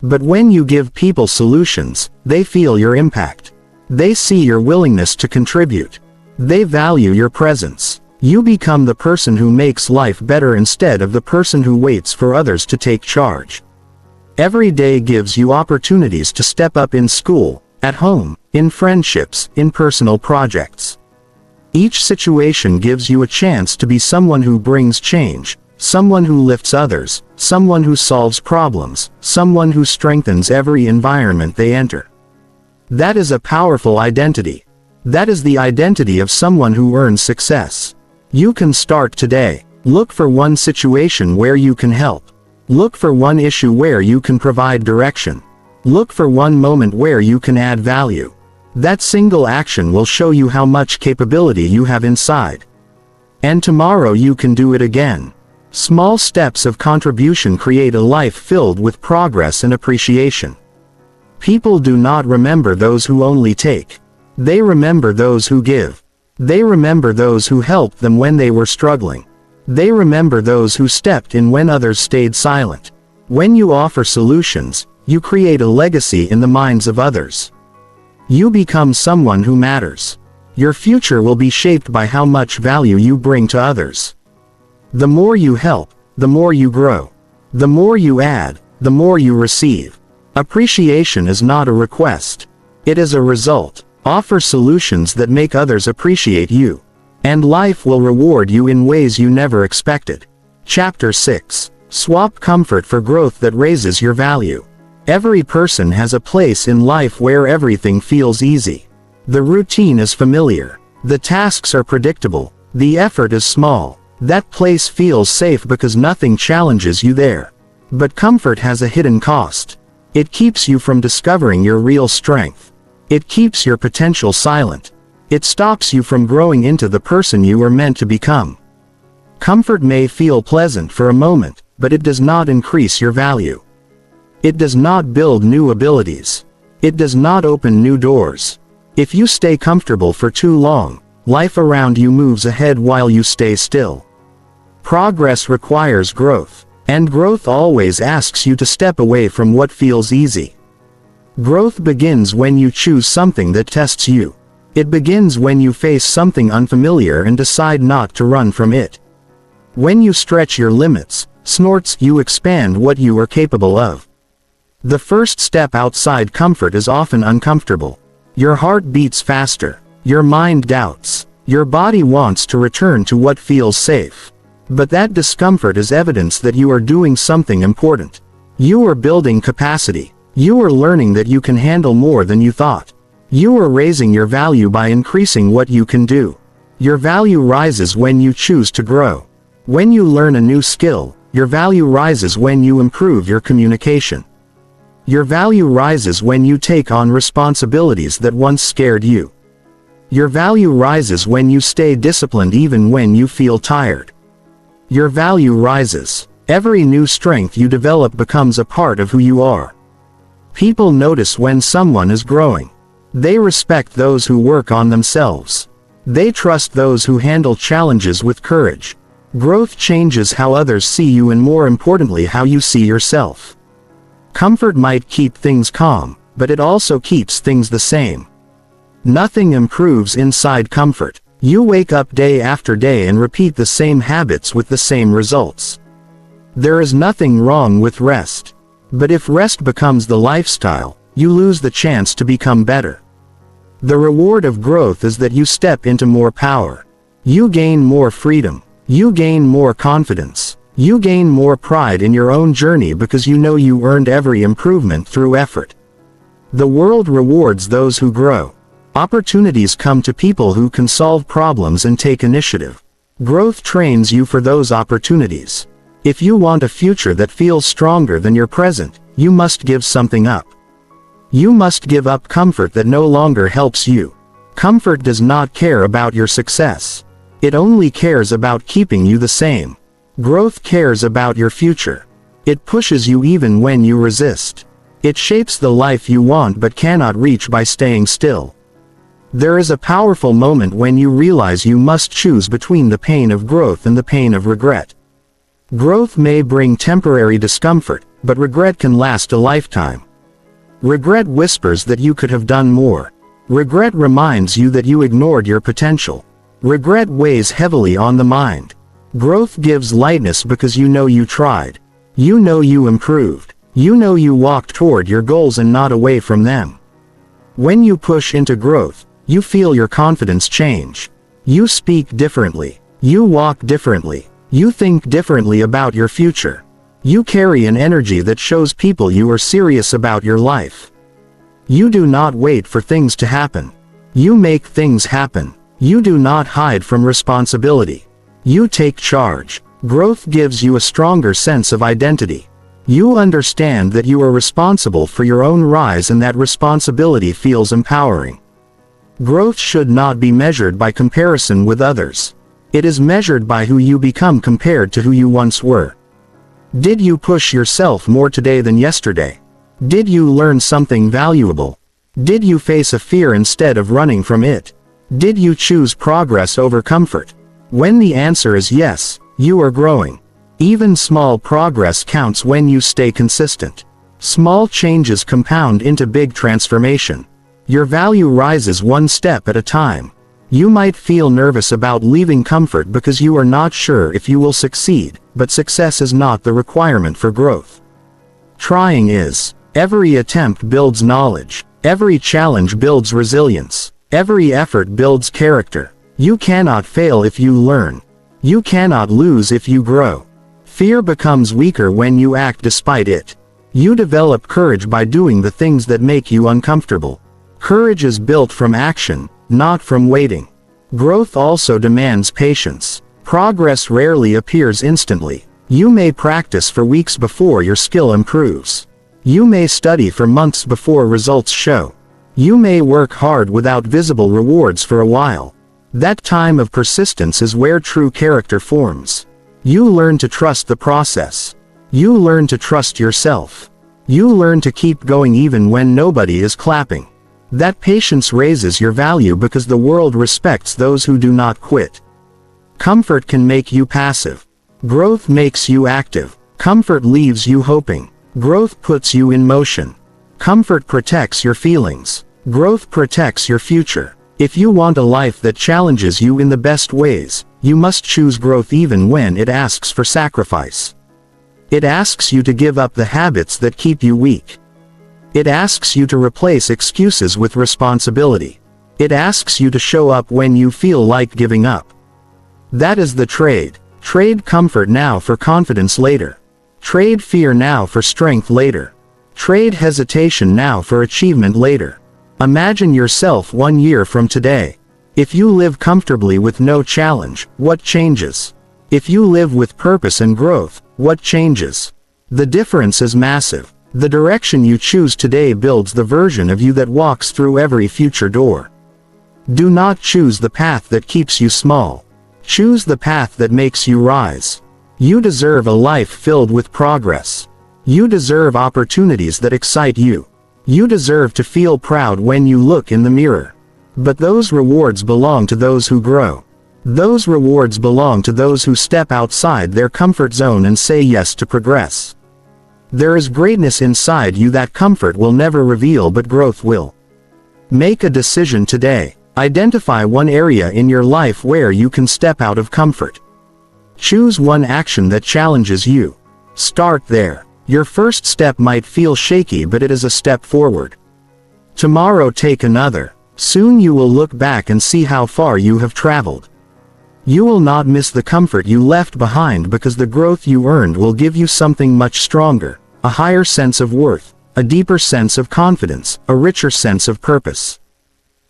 But when you give people solutions, they feel your impact. They see your willingness to contribute. They value your presence. You become the person who makes life better instead of the person who waits for others to take charge. Every day gives you opportunities to step up in school, at home, in friendships, in personal projects. Each situation gives you a chance to be someone who brings change, someone who lifts others, someone who solves problems, someone who strengthens every environment they enter. That is a powerful identity. That is the identity of someone who earns success. You can start today. Look for one situation where you can help. Look for one issue where you can provide direction. Look for one moment where you can add value. That single action will show you how much capability you have inside. And tomorrow you can do it again. Small steps of contribution create a life filled with progress and appreciation. People do not remember those who only take. They remember those who give. They remember those who helped them when they were struggling. They remember those who stepped in when others stayed silent. When you offer solutions, you create a legacy in the minds of others. You become someone who matters. Your future will be shaped by how much value you bring to others. The more you help, the more you grow. The more you add, the more you receive. Appreciation is not a request. It is a result. Offer solutions that make others appreciate you. And life will reward you in ways you never expected. Chapter 6. Swap comfort for growth that raises your value. Every person has a place in life where everything feels easy. The routine is familiar. The tasks are predictable. The effort is small. That place feels safe because nothing challenges you there. But comfort has a hidden cost. It keeps you from discovering your real strength. It keeps your potential silent. It stops you from growing into the person you were meant to become. Comfort may feel pleasant for a moment, but it does not increase your value. It does not build new abilities. It does not open new doors. If you stay comfortable for too long, life around you moves ahead while you stay still. Progress requires growth, and growth always asks you to step away from what feels easy. Growth begins when you choose something that tests you. It begins when you face something unfamiliar and decide not to run from it. When you stretch your limits, you expand what you are capable of. The first step outside comfort is often uncomfortable. Your heart beats faster. Your mind doubts. Your body wants to return to what feels safe. But that discomfort is evidence that you are doing something important. You are building capacity. You are learning that you can handle more than you thought. You are raising your value by increasing what you can do. Your value rises when you choose to grow. When you learn a new skill, your value rises when you improve your communication. Your value rises when you take on responsibilities that once scared you. Your value rises when you stay disciplined even when you feel tired. Your value rises. Every new strength you develop becomes a part of who you are. People notice when someone is growing. They respect those who work on themselves. They trust those who handle challenges with courage. Growth changes how others see you and, more importantly, how you see yourself. Comfort might keep things calm, but it also keeps things the same. Nothing improves inside comfort. You wake up day after day and repeat the same habits with the same results. There is nothing wrong with rest. But if rest becomes the lifestyle, you lose the chance to become better. The reward of growth is that you step into more power. You gain more freedom. You gain more confidence. You gain more pride in your own journey because you know you earned every improvement through effort. The world rewards those who grow. Opportunities come to people who can solve problems and take initiative. Growth trains you for those opportunities. If you want a future that feels stronger than your present, you must give something up. You must give up comfort that no longer helps you. Comfort does not care about your success. It only cares about keeping you the same. Growth cares about your future. It pushes you even when you resist. It shapes the life you want but cannot reach by staying still. There is a powerful moment when you realize you must choose between the pain of growth and the pain of regret. Growth may bring temporary discomfort, but regret can last a lifetime. Regret whispers that you could have done more. Regret reminds you that you ignored your potential. Regret weighs heavily on the mind. Growth gives lightness because you know you tried. You know you improved. You know you walked toward your goals and not away from them. When you push into growth, you feel your confidence change. You speak differently. You walk differently. You think differently about your future. You carry an energy that shows people you are serious about your life. You do not wait for things to happen. You make things happen. You do not hide from responsibility. You take charge. Growth gives you a stronger sense of identity. You understand that you are responsible for your own rise, and that responsibility feels empowering. Growth should not be measured by comparison with others. It is measured by who you become compared to who you once were. Did you push yourself more today than yesterday? Did you learn something valuable? Did you face a fear instead of running from it? Did you choose progress over comfort? When the answer is yes, you are growing. Even small progress counts when you stay consistent. Small changes compound into big transformation. Your value rises one step at a time. You might feel nervous about leaving comfort because you are not sure if you will succeed, but success is not the requirement for growth. Trying is. Every attempt builds knowledge. Every challenge builds resilience. Every effort builds character. You cannot fail if you learn. You cannot lose if you grow. Fear becomes weaker when you act despite it. You develop courage by doing the things that make you uncomfortable. Courage is built from action, not from waiting. Growth also demands patience. Progress rarely appears instantly. You may practice for weeks before your skill improves. You may study for months before results show. You may work hard without visible rewards for a while. That time of persistence is where true character forms. You learn to trust the process. You learn to trust yourself. You learn to keep going even when nobody is clapping. That patience raises your value because the world respects those who do not quit. Comfort can make you passive. Growth makes you active. Comfort leaves you hoping. Growth puts you in motion. Comfort protects your feelings. Growth protects your future. If you want a life that challenges you in the best ways, you must choose growth even when it asks for sacrifice. It asks you to give up the habits that keep you weak. It asks you to replace excuses with responsibility. It asks you to show up when you feel like giving up. That is the trade. Trade comfort now for confidence later. Trade fear now for strength later. Trade hesitation now for achievement later. Imagine yourself 1 year from today. If you live comfortably with no challenge, what changes? If you live with purpose and growth, what changes? The difference is massive. The direction you choose today builds the version of you that walks through every future door. Do not choose the path that keeps you small. Choose the path that makes you rise. You deserve a life filled with progress. You deserve opportunities that excite you. You deserve to feel proud when you look in the mirror. But those rewards belong to those who grow. Those rewards belong to those who step outside their comfort zone and say yes to progress. There is greatness inside you that comfort will never reveal, but growth will. Make a decision today. Identify one area in your life where you can step out of comfort. Choose one action that challenges you. Start there. Your first step might feel shaky, but it is a step forward. Tomorrow take another. Soon you will look back and see how far you have traveled. You will not miss the comfort you left behind because the growth you earned will give you something much stronger, a higher sense of worth, a deeper sense of confidence, a richer sense of purpose.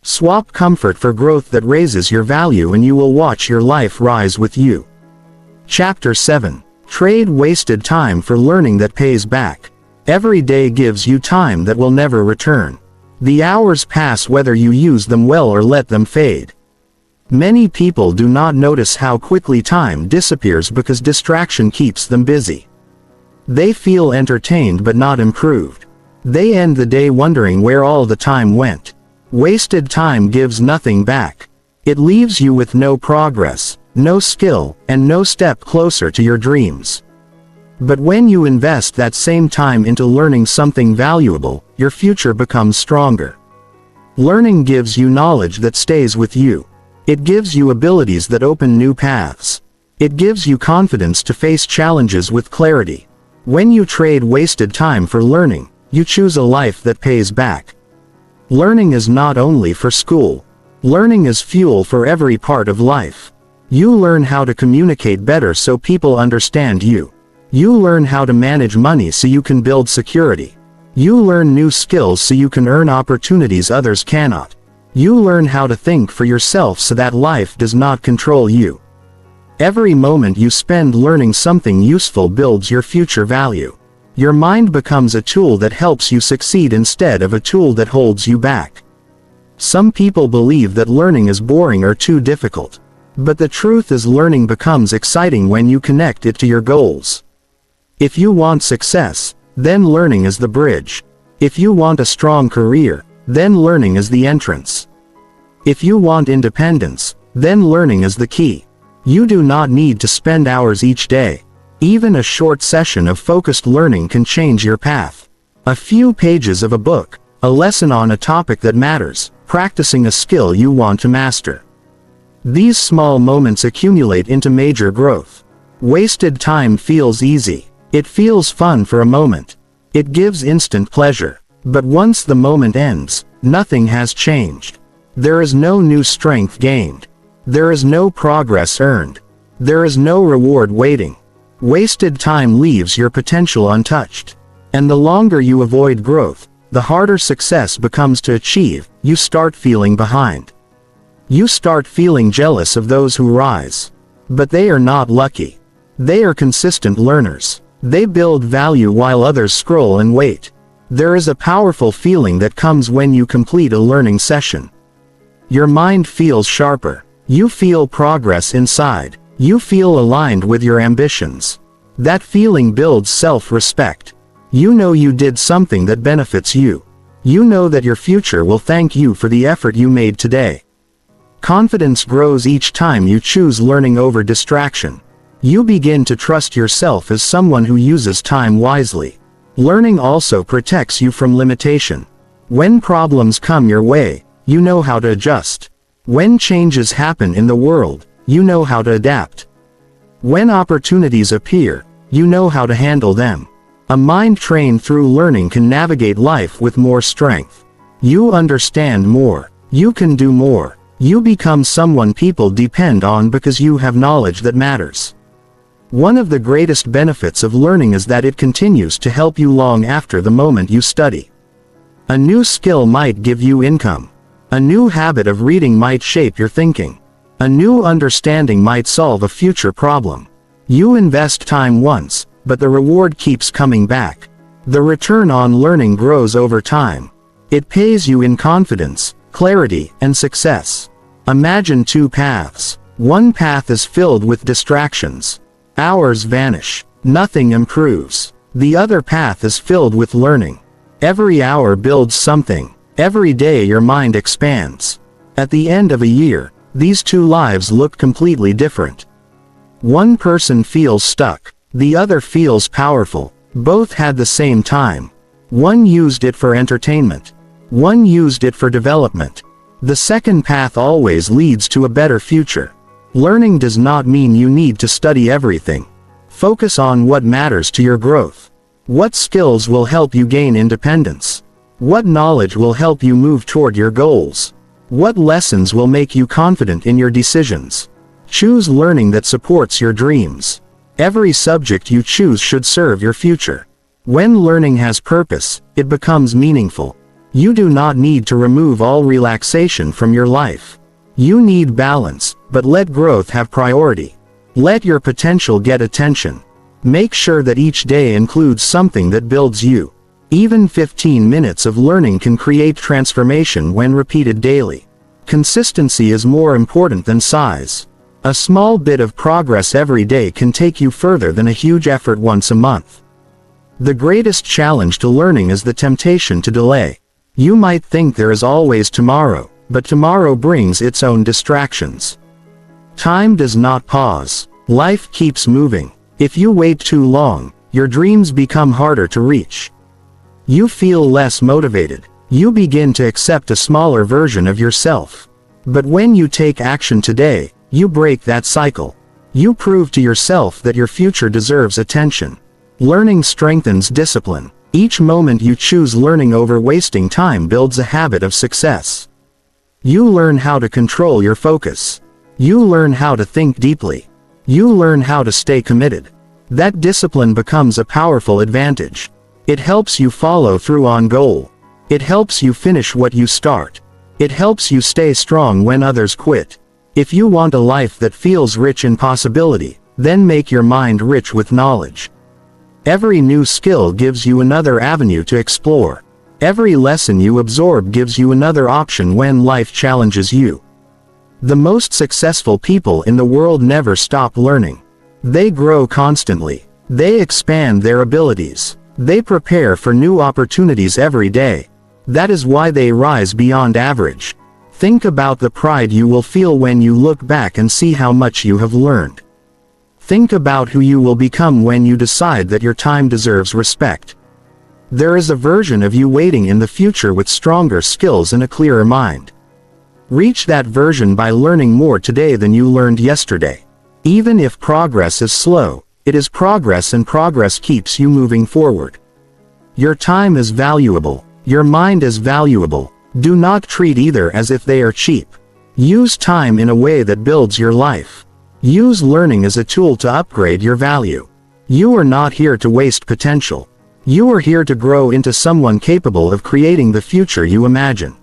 Swap comfort for growth that raises your value and you will watch your life rise with you. Chapter 7. Trade wasted time for learning that pays back. Every day gives you time that will never return. The hours pass whether you use them well or let them fade. Many people do not notice how quickly time disappears because distraction keeps them busy. They feel entertained but not improved. They end the day wondering where all the time went. Wasted time gives nothing back. It leaves you with no progress, no skill, and no step closer to your dreams. But when you invest that same time into learning something valuable, your future becomes stronger. Learning gives you knowledge that stays with you. It gives you abilities that open new paths. It gives you confidence to face challenges with clarity. When you trade wasted time for learning, you choose a life that pays back. Learning is not only for school. Learning is fuel for every part of life. You learn how to communicate better so people understand you. You learn how to manage money so you can build security. You learn new skills so you can earn opportunities others cannot. You learn how to think for yourself so that life does not control you. Every moment you spend learning something useful builds your future value. Your mind becomes a tool that helps you succeed instead of a tool that holds you back. Some people believe that learning is boring or too difficult. But the truth is, learning becomes exciting when you connect it to your goals. If you want success, then learning is the bridge. If you want a strong career, then learning is the entrance. If you want independence, then learning is the key. You do not need to spend hours each day. Even a short session of focused learning can change your path. A few pages of a book, a lesson on a topic that matters, practicing a skill you want to master. These small moments accumulate into major growth. Wasted time feels easy. It feels fun for a moment. It gives instant pleasure. But once the moment ends, nothing has changed. There is no new strength gained. There is no progress earned. There is no reward waiting. Wasted time leaves your potential untouched. And the longer you avoid growth, the harder success becomes to achieve. You start feeling behind. You start feeling jealous of those who rise. But they are not lucky. They are consistent learners. They build value while others scroll and wait. There is a powerful feeling that comes when you complete a learning session. Your mind feels sharper. You feel progress inside. You feel aligned with your ambitions. That feeling builds self-respect. You know you did something that benefits you. You know that your future will thank you for the effort you made today. Confidence grows each time you choose learning over distraction. You begin to trust yourself as someone who uses time wisely. Learning also protects you from limitation. When problems come your way, you know how to adjust. When changes happen in the world, you know how to adapt. When opportunities appear, you know how to handle them. A mind trained through learning can navigate life with more strength. You understand more. You can do more. You become someone people depend on because you have knowledge that matters. One of the greatest benefits of learning is that it continues to help you long after the moment you study. A new skill might give you income. A new habit of reading might shape your thinking. A new understanding might solve a future problem. You invest time once, but the reward keeps coming back. The return on learning grows over time. It pays you in confidence, clarity, and success. Imagine two paths. One path is filled with distractions. Hours vanish. Nothing improves. The other path is filled with learning. Every hour builds something. Every day your mind expands. At the end of a year, these two lives look completely different. One person feels stuck. The other feels powerful. Both had the same time. One used it for entertainment. One used it for development. The second path always leads to a better future. Learning does not mean you need to study everything. Focus on what matters to your growth. What skills will help you gain independence? What knowledge will help you move toward your goals? What lessons will make you confident in your decisions? Choose learning that supports your dreams. Every subject you choose should serve your future. When learning has purpose, it becomes meaningful. You do not need to remove all relaxation from your life. You need balance, but let growth have priority. Let your potential get attention. Make sure that each day includes something that builds you. Even 15 minutes of learning can create transformation when repeated daily. Consistency is more important than size. A small bit of progress every day can take you further than a huge effort once a month. The greatest challenge to learning is the temptation to delay. You might think there is always tomorrow, but tomorrow brings its own distractions. Time does not pause. Life keeps moving. If you wait too long, your dreams become harder to reach. You feel less motivated. You begin to accept a smaller version of yourself. But when you take action today, you break that cycle. You prove to yourself that your future deserves attention. Learning strengthens discipline. Each moment you choose learning over wasting time builds a habit of success. You learn how to control your focus. You learn how to think deeply. You learn how to stay committed. That discipline becomes a powerful advantage. It helps you follow through on goal. It helps you finish what you start. It helps you stay strong when others quit. If you want a life that feels rich in possibility, then make your mind rich with knowledge. Every new skill gives you another avenue to explore. Every lesson you absorb gives you another option when life challenges you. The most successful people in the world never stop learning. They grow constantly. They expand their abilities. They prepare for new opportunities every day. That is why they rise beyond average. Think about the pride you will feel when you look back and see how much you have learned. Think about who you will become when you decide that your time deserves respect. There is a version of you waiting in the future with stronger skills and a clearer mind. Reach that version by learning more today than you learned yesterday. Even if progress is slow, it is progress, and progress keeps you moving forward. Your time is valuable. Your mind is valuable. Do not treat either as if they are cheap. Use time in a way that builds your life. Use learning as a tool to upgrade your value. You are not here to waste potential. You are here to grow into someone capable of creating the future you imagine.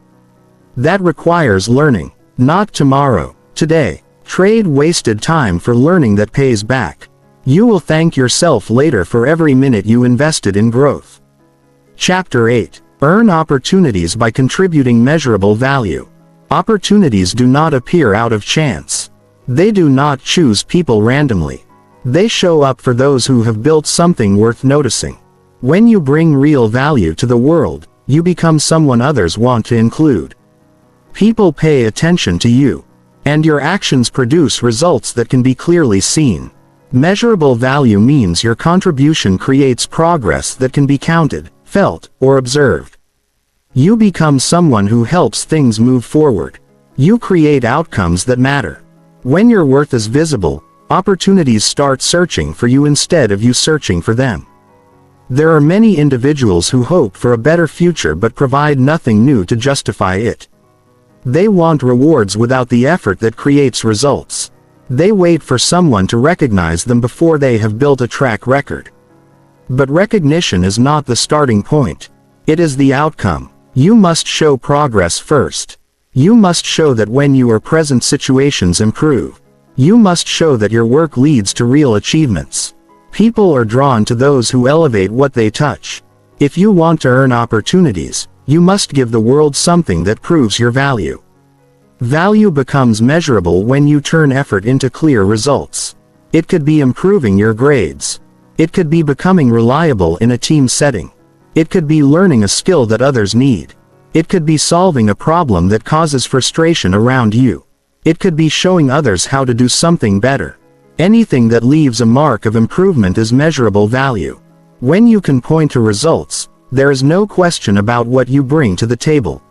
That requires learning, not tomorrow, today. Trade wasted time for learning that pays back. You will thank yourself later for every minute you invested in growth. Chapter 8. Earn opportunities by contributing measurable value. Opportunities do not appear out of chance. They do not choose people randomly. They show up for those who have built something worth noticing. When you bring real value to the world, you become someone others want to include. People pay attention to you, and your actions produce results that can be clearly seen. Measurable value means your contribution creates progress that can be counted, felt, or observed. You become someone who helps things move forward. You create outcomes that matter. When your worth is visible, opportunities start searching for you instead of you searching for them. There are many individuals who hope for a better future but provide nothing new to justify it. They want rewards without the effort that creates results. They wait for someone to recognize them before they have built a track record. But recognition is not the starting point. It is the outcome. You must show progress first. You must show that when you are present, situations improve. You must show that your work leads to real achievements. People are drawn to those who elevate what they touch. If you want to earn opportunities, you must give the world something that proves your value. Value becomes measurable when you turn effort into clear results. It could be improving your grades. It could be becoming reliable in a team setting. It could be learning a skill that others need. It could be solving a problem that causes frustration around you. It could be showing others how to do something better. Anything that leaves a mark of improvement is measurable value. When you can point to results, there is no question about what you bring to the table.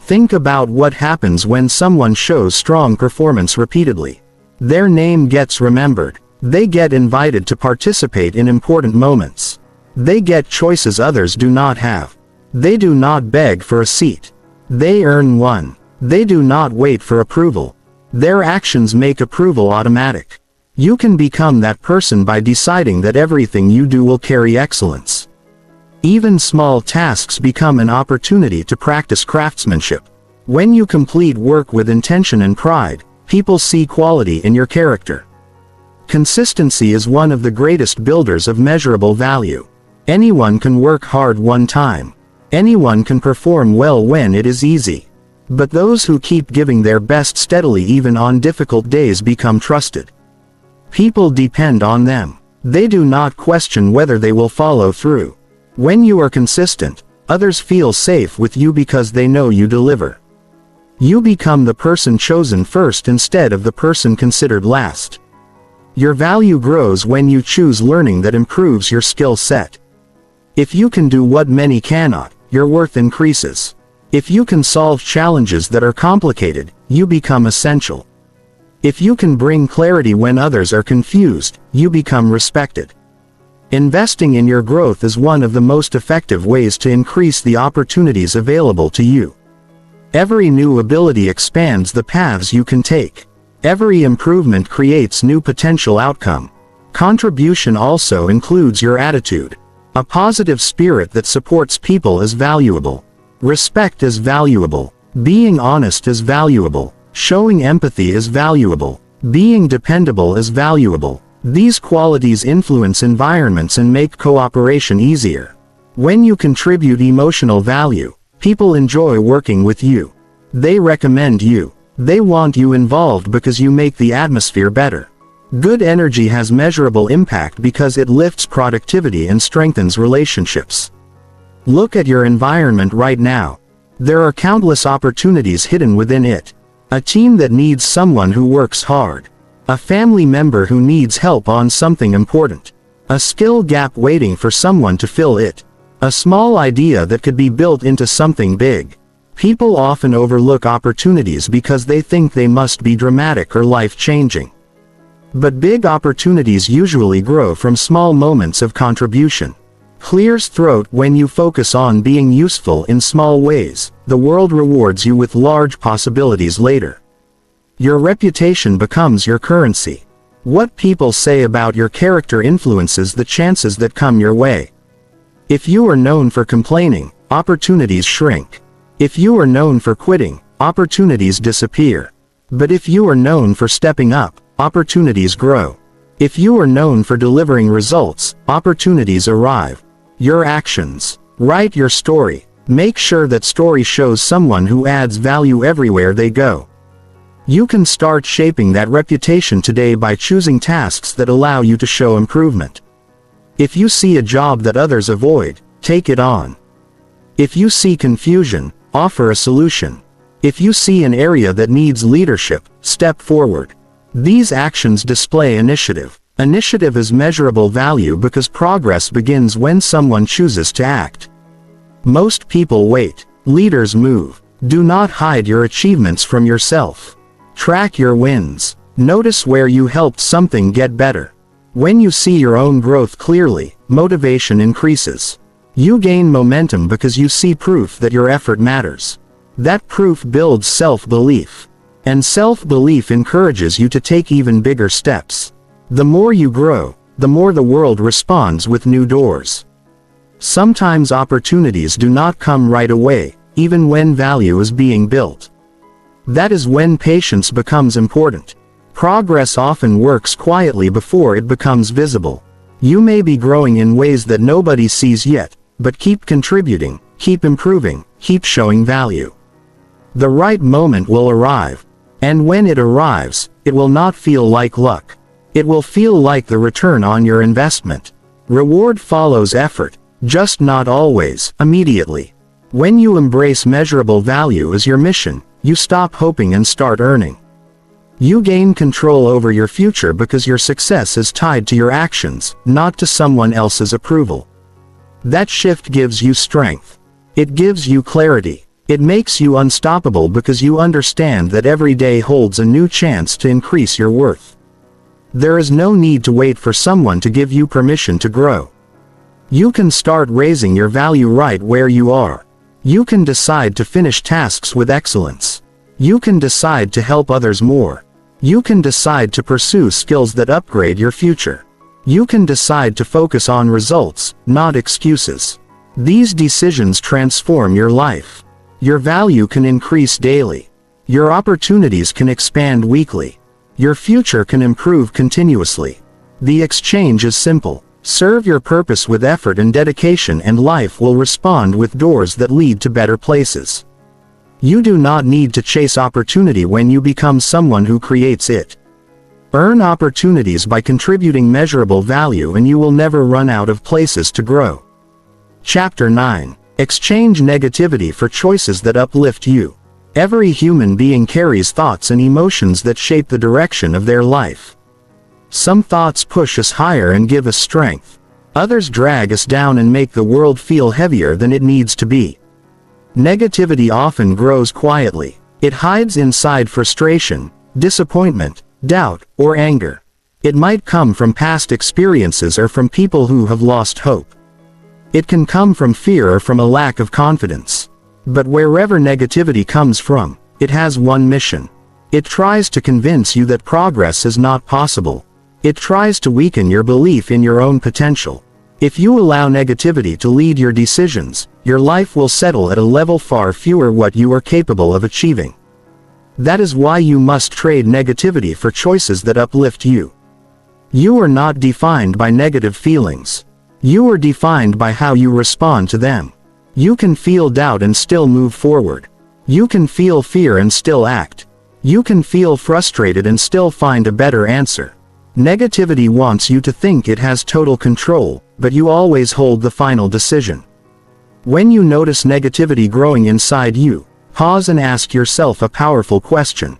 Think about what happens when someone shows strong performance repeatedly. Their name gets remembered. They get invited to participate in important moments. They get choices others do not have. They do not beg for a seat. They earn one. They do not wait for approval. Their actions make approval automatic. You can become that person by deciding that everything you do will carry excellence. Even small tasks become an opportunity to practice craftsmanship. When you complete work with intention and pride, people see quality in your character. Consistency is one of the greatest builders of measurable value. Anyone can work hard one time. Anyone can perform well when it is easy. But those who keep giving their best steadily even on difficult days become trusted. People depend on them. They do not question whether they will follow through. When you are consistent, others feel safe with you because they know you deliver. You become the person chosen first instead of the person considered last. Your value grows when you choose learning that improves your skill set. If you can do what many cannot, your worth increases. If you can solve challenges that are complicated, you become essential. If you can bring clarity when others are confused, you become respected. Investing in your growth is one of the most effective ways to increase the opportunities available to you. Every new ability expands the paths you can take. Every improvement creates new potential outcome. Contribution also includes your attitude. A positive spirit that supports people is valuable. Respect is valuable. Being honest is valuable. Showing empathy is valuable. Being dependable is valuable. These qualities influence environments and make cooperation easier. When you contribute emotional value, people enjoy working with you. They recommend you. They want you involved because you make the atmosphere better. Good energy has measurable impact because it lifts productivity and strengthens relationships. Look at your environment right now. There are countless opportunities hidden within it. A team that needs someone who works hard. A family member who needs help on something important. A skill gap waiting for someone to fill it. A small idea that could be built into something big. People often overlook opportunities because they think they must be dramatic or life-changing. But big opportunities usually grow from small moments of contribution. Clears throat when you focus on being useful in small ways, the world rewards you with large possibilities later. Your reputation becomes your currency. What people say about your character influences the chances that come your way. If you are known for complaining, opportunities shrink. If you are known for quitting, opportunities disappear. But if you are known for stepping up, opportunities grow. If you are known for delivering results, opportunities arrive. Your actions. Write your story. Make sure that story shows someone who adds value everywhere they go. You can start shaping that reputation today by choosing tasks that allow you to show improvement. If you see a job that others avoid, take it on. If you see confusion, offer a solution. If you see an area that needs leadership, step forward. These actions display initiative. Initiative is measurable value because progress begins when someone chooses to act. Most people wait. Leaders move. Do not hide your achievements from yourself. Track your wins. Notice where you helped something get better. When you see your own growth clearly, motivation increases. You gain momentum because you see proof that your effort matters. That proof builds self-belief. And self-belief encourages you to take even bigger steps. The more you grow, the more the world responds with new doors. Sometimes opportunities do not come right away, even when value is being built. That is when patience becomes important. Progress often works quietly before it becomes visible. You may be growing in ways that nobody sees yet, but keep contributing, keep improving, keep showing value. The right moment will arrive. And when it arrives, it will not feel like luck. It will feel like the return on your investment. Reward follows effort, just not always, immediately. When you embrace measurable value as your mission, you stop hoping and start earning. You gain control over your future because your success is tied to your actions, not to someone else's approval. That shift gives you strength. It gives you clarity. It makes you unstoppable because you understand that every day holds a new chance to increase your worth. There is no need to wait for someone to give you permission to grow. You can start raising your value right where you are. You can decide to finish tasks with excellence. You can decide to help others more. You can decide to pursue skills that upgrade your future. You can decide to focus on results, not excuses. These decisions transform your life. Your value can increase daily. Your opportunities can expand weekly. Your future can improve continuously. The exchange is simple. Serve your purpose with effort and dedication, and life will respond with doors that lead to better places. You do not need to chase opportunity when you become someone who creates it. Earn opportunities by contributing measurable value, and you will never run out of places to grow. Chapter 9. Exchange negativity for choices that uplift you. Every human being carries thoughts and emotions that shape the direction of their life. Some thoughts push us higher and give us strength. Others drag us down and make the world feel heavier than it needs to be. Negativity often grows quietly. It hides inside frustration, disappointment, doubt, or anger. It might come from past experiences or from people who have lost hope. It can come from fear or from a lack of confidence. But wherever negativity comes from, it has one mission. It tries to convince you that progress is not possible. It tries to weaken your belief in your own potential. If you allow negativity to lead your decisions, your life will settle at a level far fewer what you are capable of achieving. That is why you must trade negativity for choices that uplift you. You are not defined by negative feelings. You are defined by how you respond to them. You can feel doubt and still move forward. You can feel fear and still act. You can feel frustrated and still find a better answer. Negativity wants you to think it has total control, but you always hold the final decision. When you notice negativity growing inside you, pause and ask yourself a powerful question.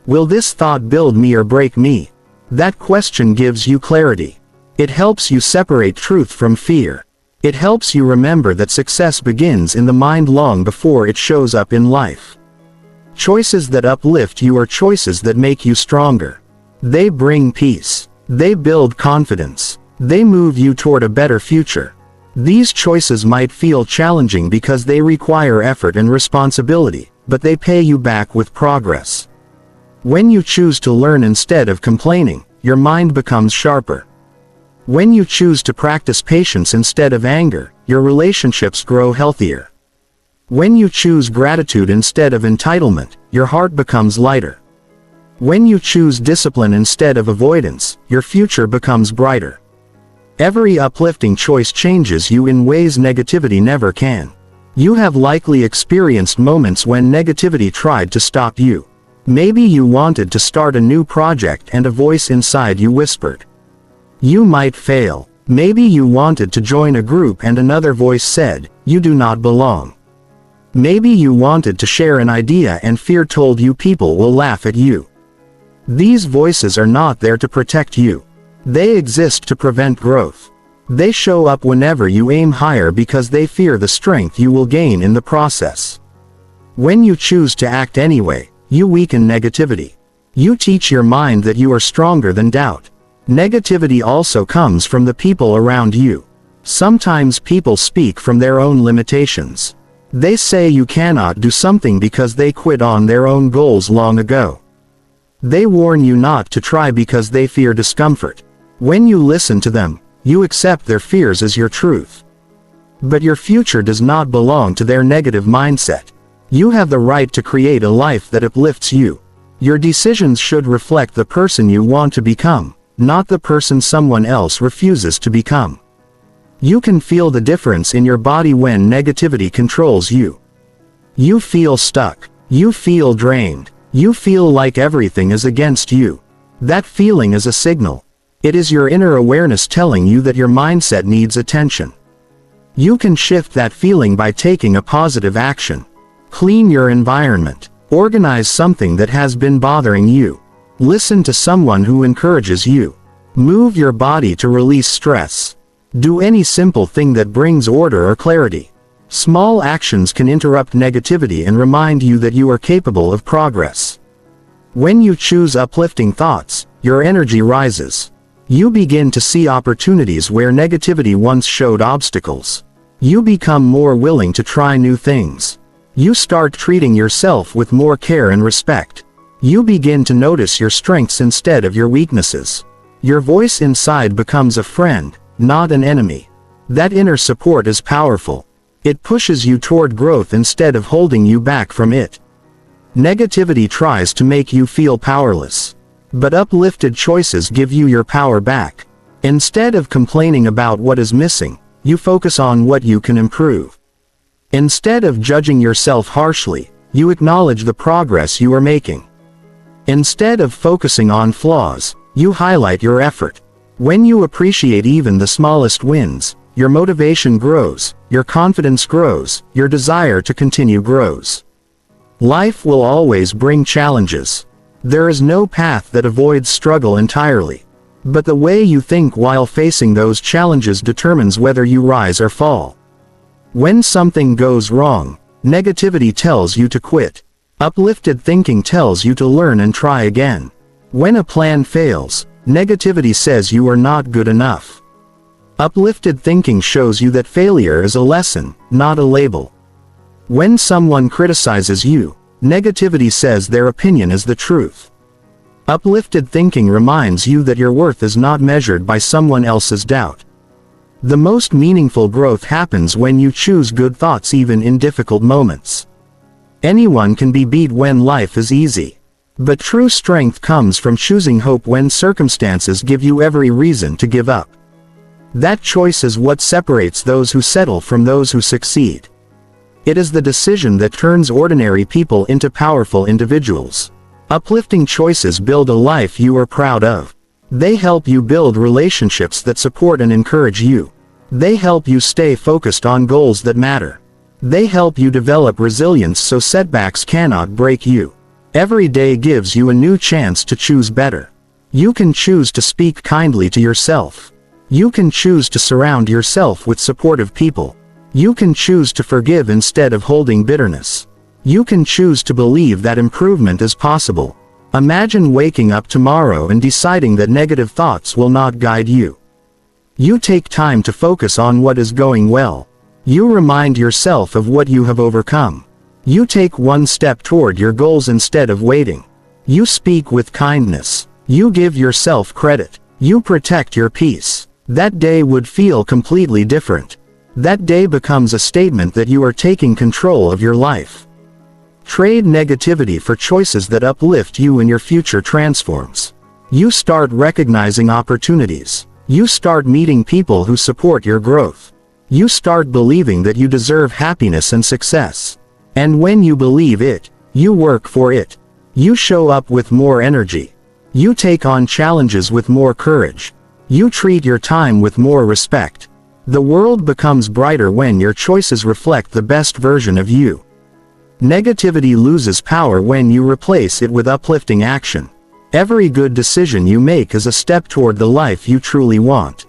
Will this thought build me or break me? That question gives you clarity. It helps you separate truth from fear. It helps you remember that success begins in the mind long before it shows up in life. Choices that uplift you are choices that make you stronger. They bring peace. They build confidence. They move you toward a better future. These choices might feel challenging because they require effort and responsibility, but they pay you back with progress. When you choose to learn instead of complaining, your mind becomes sharper. When you choose to practice patience instead of anger, your relationships grow healthier. When you choose gratitude instead of entitlement, your heart becomes lighter. When you choose discipline instead of avoidance, your future becomes brighter. Every uplifting choice changes you in ways negativity never can. You have likely experienced moments when negativity tried to stop you. Maybe you wanted to start a new project and a voice inside you whispered, "You might fail." Maybe you wanted to join a group and another voice said, "You do not belong." Maybe you wanted to share an idea and fear told you people will laugh at you. These voices are not there to protect you. They exist to prevent growth. They show up whenever you aim higher because they fear the strength you will gain in the process. When you choose to act anyway, you weaken negativity. You teach your mind that you are stronger than doubt. Negativity also comes from the people around you. Sometimes people speak from their own limitations. They say you cannot do something because they quit on their own goals long ago. They warn you not to try because they fear discomfort. When you listen to them, you accept their fears as your truth. But your future does not belong to their negative mindset. You have the right to create a life that uplifts you. Your decisions should reflect the person you want to become, not the person someone else refuses to become. You can feel the difference in your body when negativity controls you. You feel stuck. You feel drained. You feel like everything is against you. That feeling is a signal. It is your inner awareness telling you that your mindset needs attention. You can shift that feeling by taking a positive action. Clean your environment. Organize something that has been bothering you. Listen to someone who encourages you. Move your body to release stress. Do any simple thing that brings order or clarity. Small actions can interrupt negativity and remind you that you are capable of progress. When you choose uplifting thoughts, your energy rises. You begin to see opportunities where negativity once showed obstacles. You become more willing to try new things. You start treating yourself with more care and respect. You begin to notice your strengths instead of your weaknesses. Your voice inside becomes a friend, not an enemy. That inner support is powerful. It pushes you toward growth instead of holding you back from it. Negativity tries to make you feel powerless. But uplifted choices give you your power back. Instead of complaining about what is missing, you focus on what you can improve. Instead of judging yourself harshly, you acknowledge the progress you are making. Instead of focusing on flaws, you highlight your effort. When you appreciate even the smallest wins, your motivation grows, your confidence grows, your desire to continue grows. Life will always bring challenges. There is no path that avoids struggle entirely. But the way you think while facing those challenges determines whether you rise or fall. When something goes wrong, negativity tells you to quit. Uplifted thinking tells you to learn and try again. When a plan fails, negativity says you are not good enough. Uplifted thinking shows you that failure is a lesson, not a label. When someone criticizes you, negativity says their opinion is the truth. Uplifted thinking reminds you that your worth is not measured by someone else's doubt. The most meaningful growth happens when you choose good thoughts even in difficult moments. Anyone can be beat when life is easy. But true strength comes from choosing hope when circumstances give you every reason to give up. That choice is what separates those who settle from those who succeed. It is the decision that turns ordinary people into powerful individuals. Uplifting choices build a life you are proud of. They help you build relationships that support and encourage you. They help you stay focused on goals that matter. They help you develop resilience so setbacks cannot break you. Every day gives you a new chance to choose better. You can choose to speak kindly to yourself. You can choose to surround yourself with supportive people. You can choose to forgive instead of holding bitterness. You can choose to believe that improvement is possible. Imagine waking up tomorrow and deciding that negative thoughts will not guide you. You take time to focus on what is going well. You remind yourself of what you have overcome. You take one step toward your goals instead of waiting. You speak with kindness. You give yourself credit. You protect your peace. That day would feel completely different. That day becomes a statement that you are taking control of your life. Trade negativity for choices that uplift you and your future transforms. You start recognizing opportunities. You start meeting people who support your growth. You start believing that you deserve happiness and success. And when you believe it, you work for it. You show up with more energy. You take on challenges with more courage. You treat your time with more respect. The world becomes brighter when your choices reflect the best version of you. Negativity loses power when you replace it with uplifting action. Every good decision you make is a step toward the life you truly want.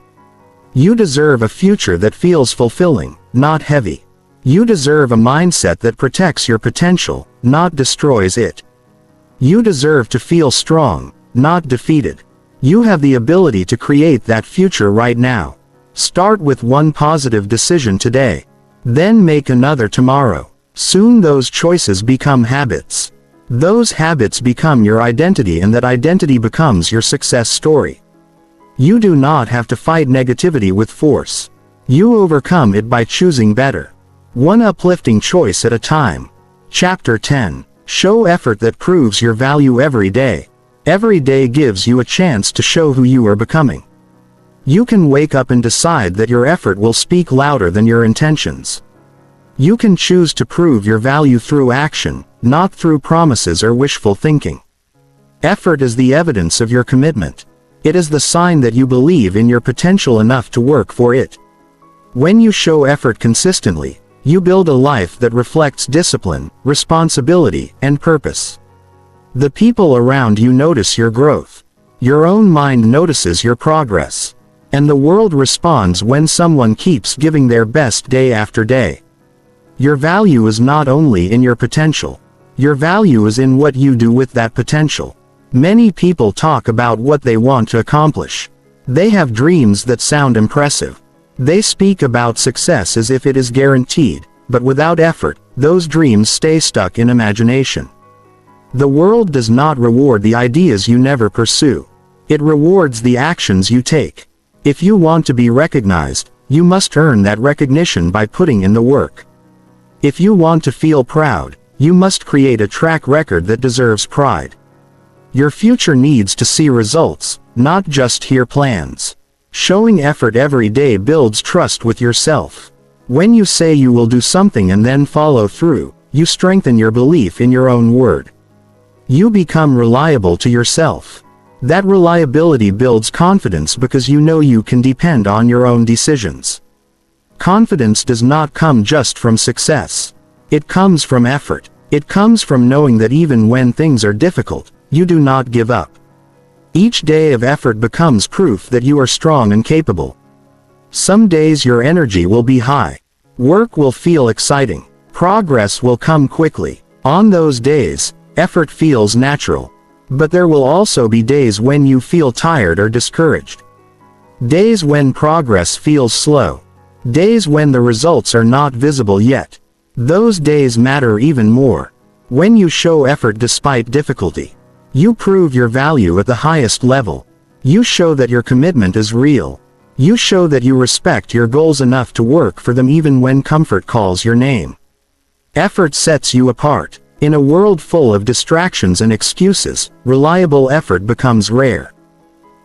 You deserve a future that feels fulfilling, not heavy. You deserve a mindset that protects your potential, not destroys it. You deserve to feel strong, not defeated. You have the ability to create that future right now. Start with one positive decision today. Then make another tomorrow. Soon those choices become habits. Those habits become your identity, and that identity becomes your success story. You do not have to fight negativity with force. You overcome it by choosing better. One uplifting choice at a time. Chapter 10. Show effort that proves your value every day. Every day gives you a chance to show who you are becoming. You can wake up and decide that your effort will speak louder than your intentions. You can choose to prove your value through action, not through promises or wishful thinking. Effort is the evidence of your commitment. It is the sign that you believe in your potential enough to work for it. When you show effort consistently, you build a life that reflects discipline, responsibility, and purpose. The people around you notice your growth. Your own mind notices your progress. And the world responds when someone keeps giving their best day after day. Your value is not only in your potential. Your value is in what you do with that potential. Many people talk about what they want to accomplish. They have dreams that sound impressive. They speak about success as if it is guaranteed, but without effort, those dreams stay stuck in imagination. The world does not reward the ideas you never pursue. It rewards the actions you take. If you want to be recognized, you must earn that recognition by putting in the work. If you want to feel proud, you must create a track record that deserves pride. Your future needs to see results, not just hear plans. Showing effort every day builds trust with yourself. When you say you will do something and then follow through, you strengthen your belief in your own word. You become reliable to yourself. That reliability builds confidence because you know you can depend on your own decisions. Confidence does not come just from success. It comes from effort. It comes from knowing that even when things are difficult, you do not give up. Each day of effort becomes proof that you are strong and capable. Some days your energy will be high. Work will feel exciting. Progress will come quickly. On those days, effort feels natural. But there will also be days when you feel tired or discouraged. Days when progress feels slow. Days when the results are not visible yet. Those days matter even more. When you show effort despite difficulty, you prove your value at the highest level. You show that your commitment is real. You show that you respect your goals enough to work for them even when comfort calls your name. Effort sets you apart. In a world full of distractions and excuses, reliable effort becomes rare.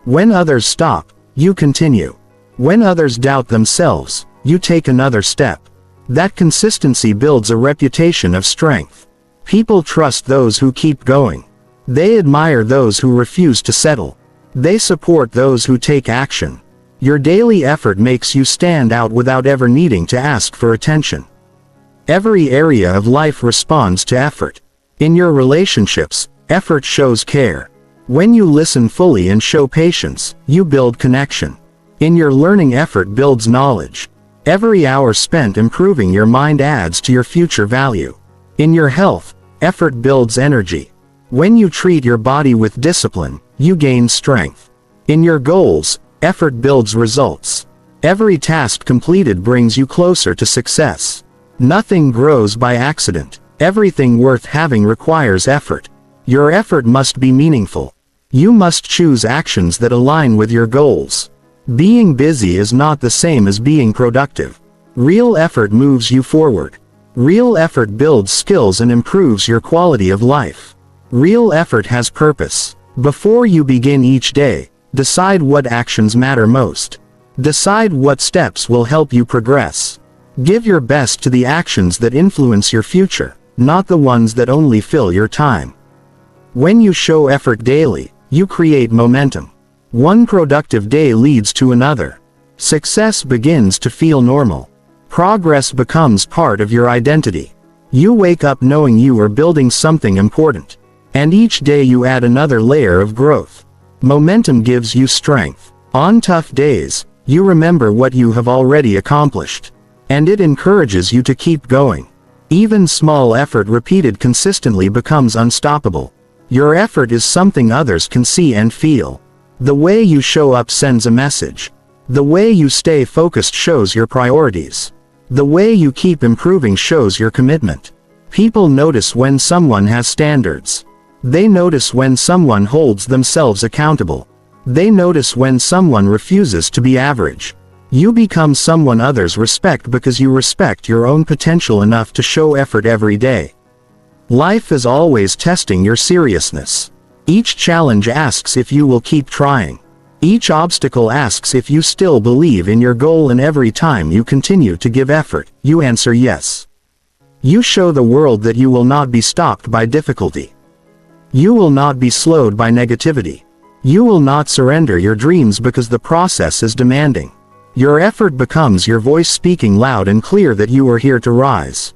When others stop, you continue. When others doubt themselves, you take another step. That consistency builds a reputation of strength. People trust those who keep going. They admire those who refuse to settle. They support those who take action. Your daily effort makes you stand out without ever needing to ask for attention. Every area of life responds to effort. In your relationships, effort shows care. When you listen fully and show patience, you build connection. In your learning, effort builds knowledge. Every hour spent improving your mind adds to your future value. In your health, effort builds energy. When you treat your body with discipline, you gain strength. In your goals, effort builds results. Every task completed brings you closer to success. Nothing grows by accident. Everything worth having requires effort. Your effort must be meaningful. You must choose actions that align with your goals. Being busy is not the same as being productive. Real effort moves you forward. Real effort builds skills and improves your quality of life. Real effort has purpose. Before you begin each day, decide what actions matter most. Decide what steps will help you progress. Give your best to the actions that influence your future, not the ones that only fill your time. When you show effort daily, you create momentum. One productive day leads to another. Success begins to feel normal. Progress becomes part of your identity. You wake up knowing you are building something important. And each day you add another layer of growth. Momentum gives you strength. On tough days, you remember what you have already accomplished. And it encourages you to keep going. Even small effort repeated consistently becomes unstoppable. Your effort is something others can see and feel. The way you show up sends a message. The way you stay focused shows your priorities. The way you keep improving shows your commitment. People notice when someone has standards. They notice when someone holds themselves accountable. They notice when someone refuses to be average. You become someone others respect because you respect your own potential enough to show effort every day. Life is always testing your seriousness. Each challenge asks if you will keep trying. Each obstacle asks if you still believe in your goal, and every time you continue to give effort, you answer yes. You show the world that you will not be stopped by difficulty. You will not be slowed by negativity. You will not surrender your dreams because the process is demanding. Your effort becomes your voice speaking loud and clear that you are here to rise.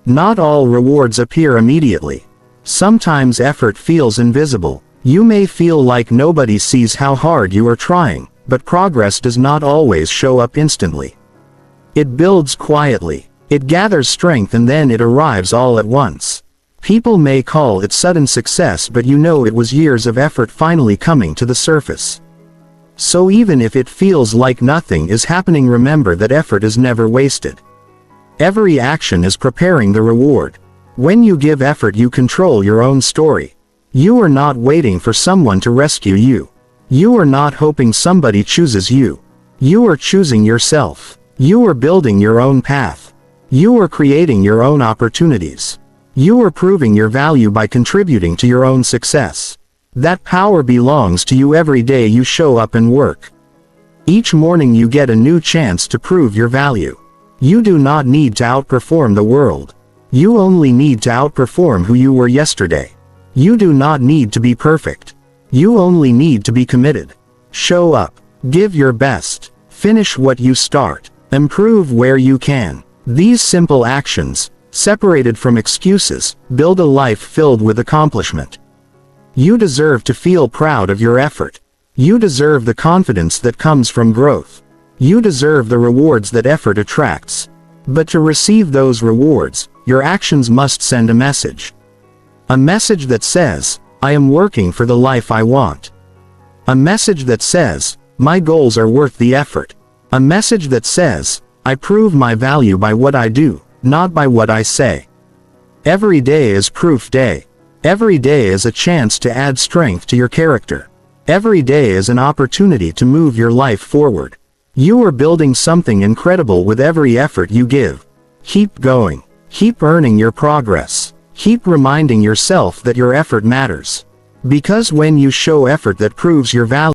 Not all rewards appear immediately. Sometimes effort feels invisible. You may feel like nobody sees how hard you are trying, but progress does not always show up instantly. It builds quietly. It gathers strength and then it arrives all at once. People may call it sudden success, but you know it was years of effort finally coming to the surface. So even if it feels like nothing is happening, remember that effort is never wasted. Every action is preparing the reward. When you give effort, you control your own story. You are not waiting for someone to rescue you. You are not hoping somebody chooses you. You are choosing yourself. You are building your own path. You are creating your own opportunities. You are proving your value by contributing to your own success. That power belongs to you every day you show up and work. Each morning you get a new chance to prove your value. You do not need to outperform the world. You only need to outperform who you were yesterday. You do not need to be perfect. You only need to be committed. Show up. Give your best. Finish what you start. Improve where you can. These simple actions, separated from excuses, build a life filled with accomplishment. You deserve to feel proud of your effort. You deserve the confidence that comes from growth. You deserve the rewards that effort attracts. But to receive those rewards, your actions must send a message. A message that says, I am working for the life I want. A message that says, my goals are worth the effort. A message that says, I prove my value by what I do, not by what I say. Every day is proof day. Every day is a chance to add strength to your character. Every day is an opportunity to move your life forward. You are building something incredible with every effort you give. Keep going. Keep earning your progress. Keep reminding yourself that your effort matters. Because when you show effort that proves your value,